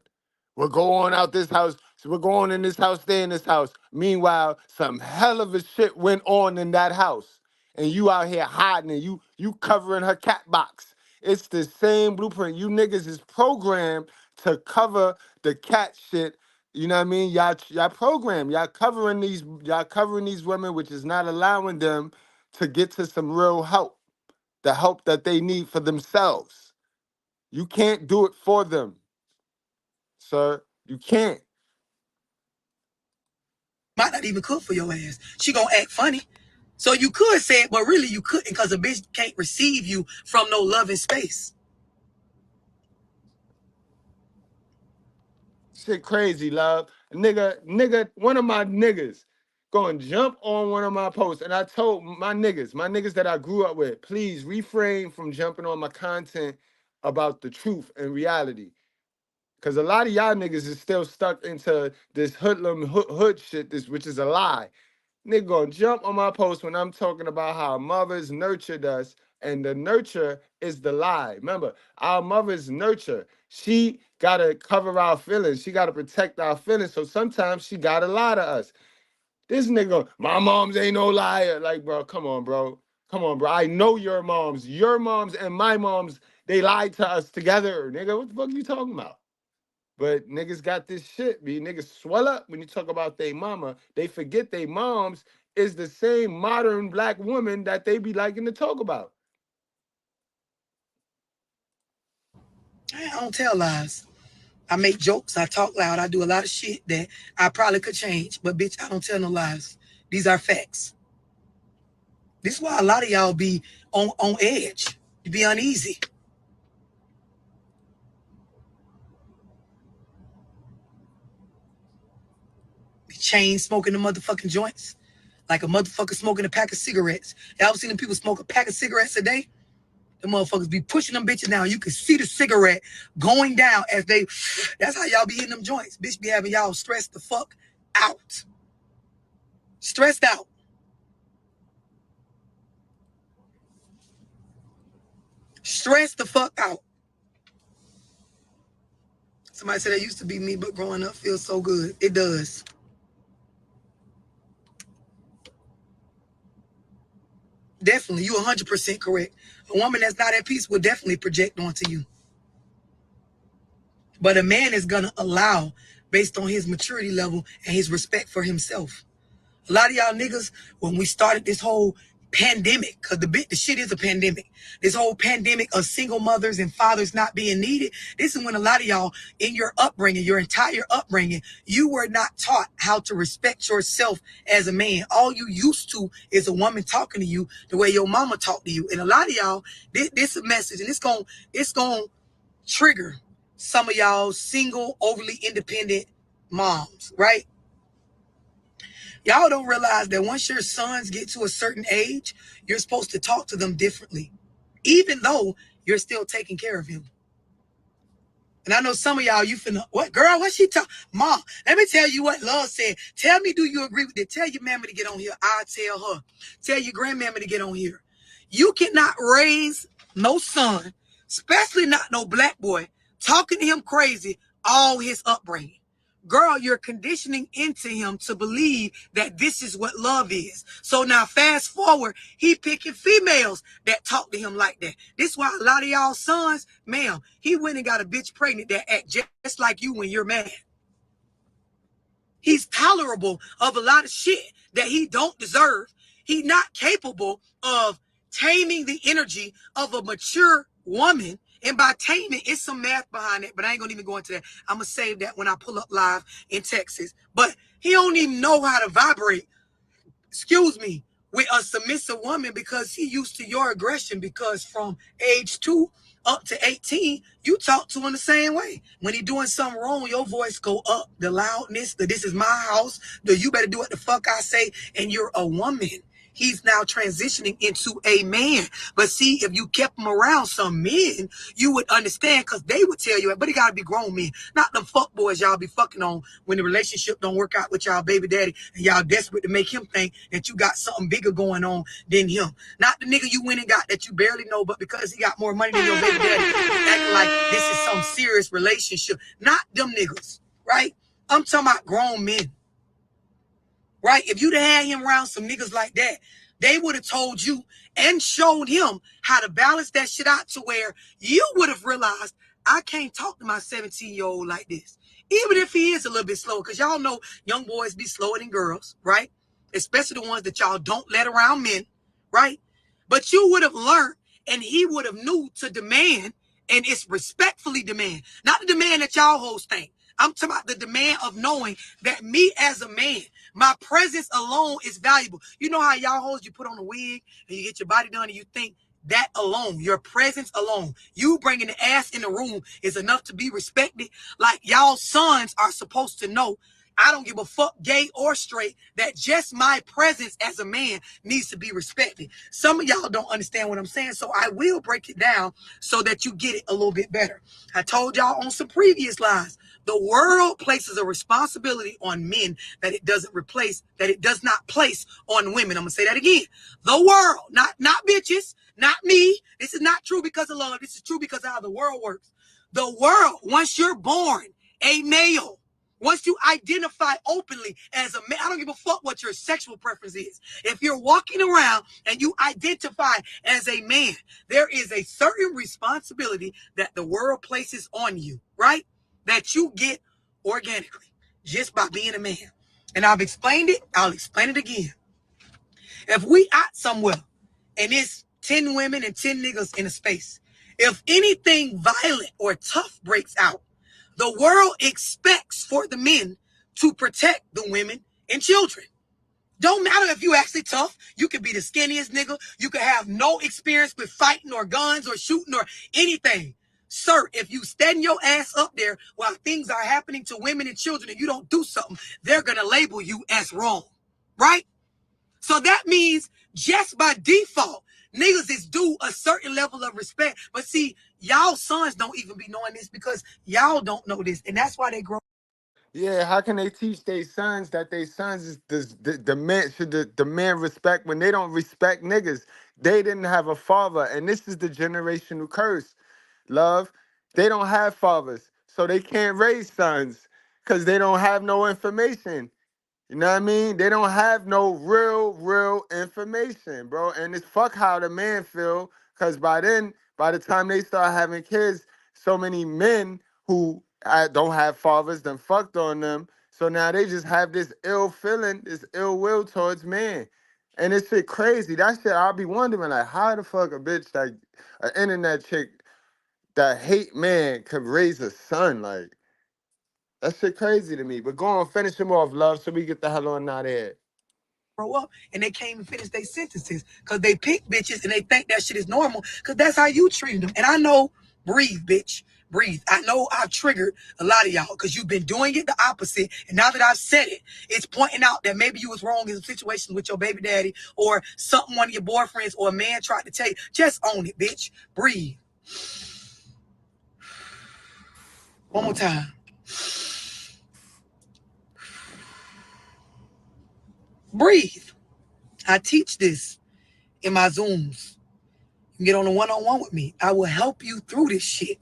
We're going out this house. So we're going in this house, stay in this house. Meanwhile, some hell of a shit went on in that house. And you out here hiding and you covering her cat box. It's the same blueprint. You niggas is programmed to cover the cat shit. You know what I mean? Y'all programmed. Y'all covering these women, which is not allowing them to get to some real help. The help that they need for themselves. You can't do it for them, sir. You can't. Might not even cook for your ass. She gonna act funny. So you could say it, but really you couldn't because a bitch can't receive you from no loving space. Shit crazy, love. Nigga, one of my niggas going to jump on one of my posts. And I told my niggas that I grew up with, please refrain from jumping on my content about the truth and reality. Because a lot of y'all niggas is still stuck into this hoodlum hood shit, which is a lie. Nigga gonna jump on my post when I'm talking about how mothers nurtured us, and the nurture is the lie. Remember, our mothers nurture. She gotta cover our feelings. She gotta protect our feelings. So sometimes she gotta lie to us. This nigga, my moms ain't no liar. Like, bro, come on, bro. Come on, bro. I know your moms. Your moms and my moms, they lied to us together. Nigga, what the fuck you talking about? But niggas got this shit, B. Niggas swell up when you talk about they mama. They forget they moms is the same modern black woman that they be liking to talk about. I don't tell lies. I make jokes. I talk loud. I do a lot of shit that I probably could change. But bitch, I don't tell no lies. These are facts. This is why a lot of y'all be on edge. You be uneasy. Chain smoking the motherfucking joints. Like a motherfucker smoking a pack of cigarettes. Y'all seen them people smoke a pack of cigarettes a day? The motherfuckers be pushing them bitches down. You can see the cigarette going down as they, that's how y'all be hitting them joints. Bitch be having y'all stressed the fuck out. Stressed out. Stressed the fuck out. Somebody said that used to be me, but growing up feels so good. It does. Definitely, you 100% correct. A woman that's not at peace will definitely project onto you. But a man is going to allow based on his maturity level and his respect for himself. A lot of y'all niggas, when we started this whole pandemic, because the shit is a pandemic, this whole pandemic of single mothers and fathers not being needed, this is when a lot of y'all in your upbringing, your entire upbringing, you were not taught how to respect yourself as a man. All you used to is a woman talking to you the way your mama talked to you. And a lot of y'all, this is a message, and it's gonna trigger some of y'all single, overly independent moms, right? Y'all don't realize that once your sons get to a certain age, you're supposed to talk to them differently, even though you're still taking care of him. And I know some of y'all, you finna, what, girl, what she talking? Mom, let me tell you what Love said. Tell me, do you agree with it? Tell your mammy to get on here. I'll tell her. Tell your grandmammy to get on here. You cannot raise no son, especially not no black boy, talking to him crazy all his upbringing. Girl, you're conditioning into him to believe that this is what love is. So now fast forward, he picking females that talk to him like that. This is why a lot of y'all sons, ma'am, he went and got a bitch pregnant that act just like you when you're mad. He's tolerable of a lot of shit that he don't deserve. He's not capable of taming the energy of a mature woman. And by taming, it's some math behind it, but I ain't gonna even go into that. I'm gonna save that when I pull up live in Texas. But he don't even know how to vibrate, excuse me, with a submissive woman because he used to your aggression, because from age 2 up to 18, you talk to him the same way. When he doing something wrong, your voice go up, the loudness, the this is my house, the you better do what the fuck I say, and you're a woman. He's now transitioning into a man. But see, if you kept him around some men, you would understand, because they would tell you, but he got to be grown men. Not them fuck boys y'all be fucking on when the relationship don't work out with y'all baby daddy and y'all desperate to make him think that you got something bigger going on than him. Not the nigga you went and got that you barely know, but because he got more money than your baby daddy, acting like this is some serious relationship. Not them niggas, right? I'm talking about grown men. Right? If you'd have had him around some niggas like that, they would have told you and showed him how to balance that shit out to where you would have realized, I can't talk to my 17-year-old like this. Even if he is a little bit slow, because y'all know young boys be slower than girls, right? Especially the ones that y'all don't let around men, right? But you would have learned, and he would have knew to demand, and it's respectfully demand, not the demand that y'all hoes think. I'm talking about the demand of knowing that me as a man, my presence alone is valuable. You know how y'all hoes, you put on a wig and you get your body done and you think that alone, your presence alone, you bringing the ass in the room is enough to be respected. Like y'all sons are supposed to know, I don't give a fuck, gay or straight, that just my presence as a man needs to be respected. Some of y'all don't understand what I'm saying, so I will break it down so that you get it a little bit better. I told y'all on some previous lives, the world places a responsibility on men that it does not place on women. I'm gonna say that again. The world, not bitches, not me. This is not true because of love. This is true because of how the world works. The world, once you're born a male, once you identify openly as a man, I don't give a fuck what your sexual preference is. If you're walking around and you identify as a man, there is a certain responsibility that the world places on you, right? That you get organically just by being a man. And I've explained it. I'll explain it again. If we out somewhere and it's 10 women and 10 niggas in a space, if anything violent or tough breaks out, the world expects for the men to protect the women and children. Don't matter if you actually tough. You could be the skinniest nigga. You could have no experience with fighting or guns or shooting or anything. Sir, if you stand your ass up there while things are happening to women and children and you don't do something, they're going to label you as wrong. Right? So that means just by default, niggas is due a certain level of respect. But see, y'all sons don't even be knowing this because y'all don't know this. And that's why they grow. Yeah, how can they teach their sons that their sons is the men should demand respect when they don't respect niggas? They didn't have a father, and this is the generational curse. Love, they don't have fathers, so they can't raise sons because they don't have no information. You know what I mean? They don't have no real information, bro. And it's fuck how the man feel, because by the time they start having kids, so many men who don't have fathers done fucked on them. So now they just have this ill feeling, this ill will towards men. And it's shit crazy. That shit, I'll be wondering, like, how the fuck a bitch, like, an internet chick that hate man could raise a son, like, that shit crazy to me. But go on, finish him off, Love, so we get the hell on out of here. Grow up and they can't even finish their sentences because they pick bitches and they think that shit is normal because that's how you treat them. And I know, breathe, bitch, breathe. I know I've triggered a lot of y'all because you've been doing it the opposite. And now that I've said it, it's pointing out that maybe you was wrong in some situations with your baby daddy or something one of your boyfriends or a man tried to tell you. Just own it, bitch. Breathe. One more time. Breathe. I teach this in my Zooms. You can get on a one-on-one with me. I will help you through this shit.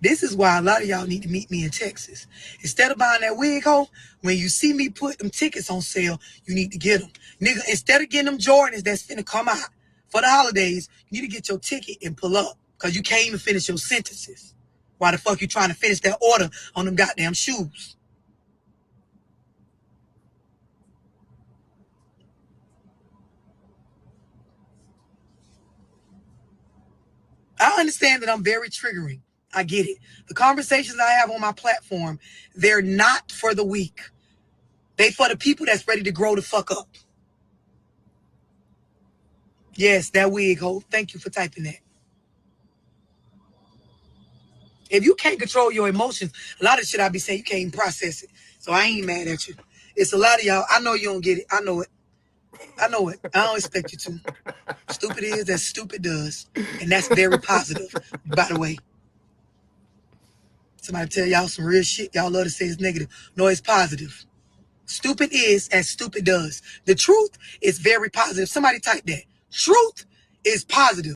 This is why a lot of y'all need to meet me in Texas. Instead of buying that wig, hoe, when you see me put them tickets on sale, you need to get them. Nigga, instead of getting them Jordans that's finna come out for the holidays, you need to get your ticket and pull up. Because you can't even finish your sentences. Why the fuck you trying to finish that order on them goddamn shoes? I understand that I'm very triggering. I get it. The conversations I have on my platform, they're not for the weak. They for the people that's ready to grow the fuck up. Yes, that wig, ho. Thank you for typing that. If you can't control your emotions, a lot of shit I be saying, you can't even process it. So I ain't mad at you. It's a lot of y'all. I know you don't get it. I know it. I know it. I don't expect you to. Stupid is as stupid does. And that's very positive, by the way. Somebody tell y'all some real shit. Y'all love to say it's negative. No, it's positive. Stupid is as stupid does. The truth is very positive. Somebody type that. Truth is positive.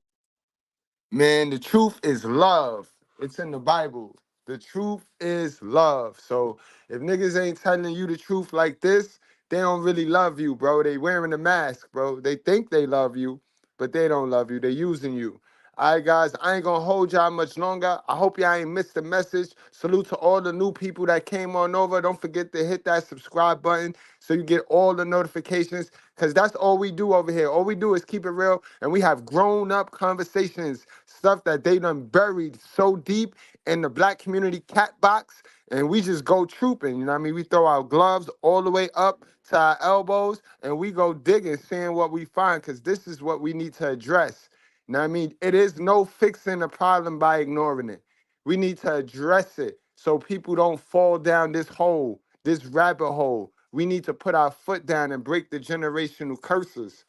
Man, the truth is love. It's in the Bible. The truth is love. So if niggas ain't telling you the truth like this, they don't really love you, bro. They wearing a mask, bro. They think they love you, but they don't love you. They using you. All right, guys, I ain't gonna hold y'all much longer. I hope y'all ain't missed the message. Salute to all the new people that came on over. Don't forget to hit that subscribe button so you get all the notifications, because that's all we do over here. All we do is keep it real, and we have grown-up conversations, stuff that they done buried so deep in the black community cat box, and we just go trooping, you know what I mean? We throw our gloves all the way up to our elbows, and we go digging, seeing what we find, because this is what we need to address. You know what I mean? It is no fixing the problem by ignoring it. We need to address it so people don't fall down this hole, this rabbit hole. We need to put our foot down and break the generational curses.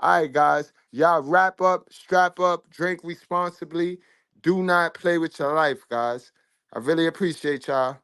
All right, guys, y'all wrap up, strap up, drink responsibly. Do not play with your life, guys. I really appreciate y'all.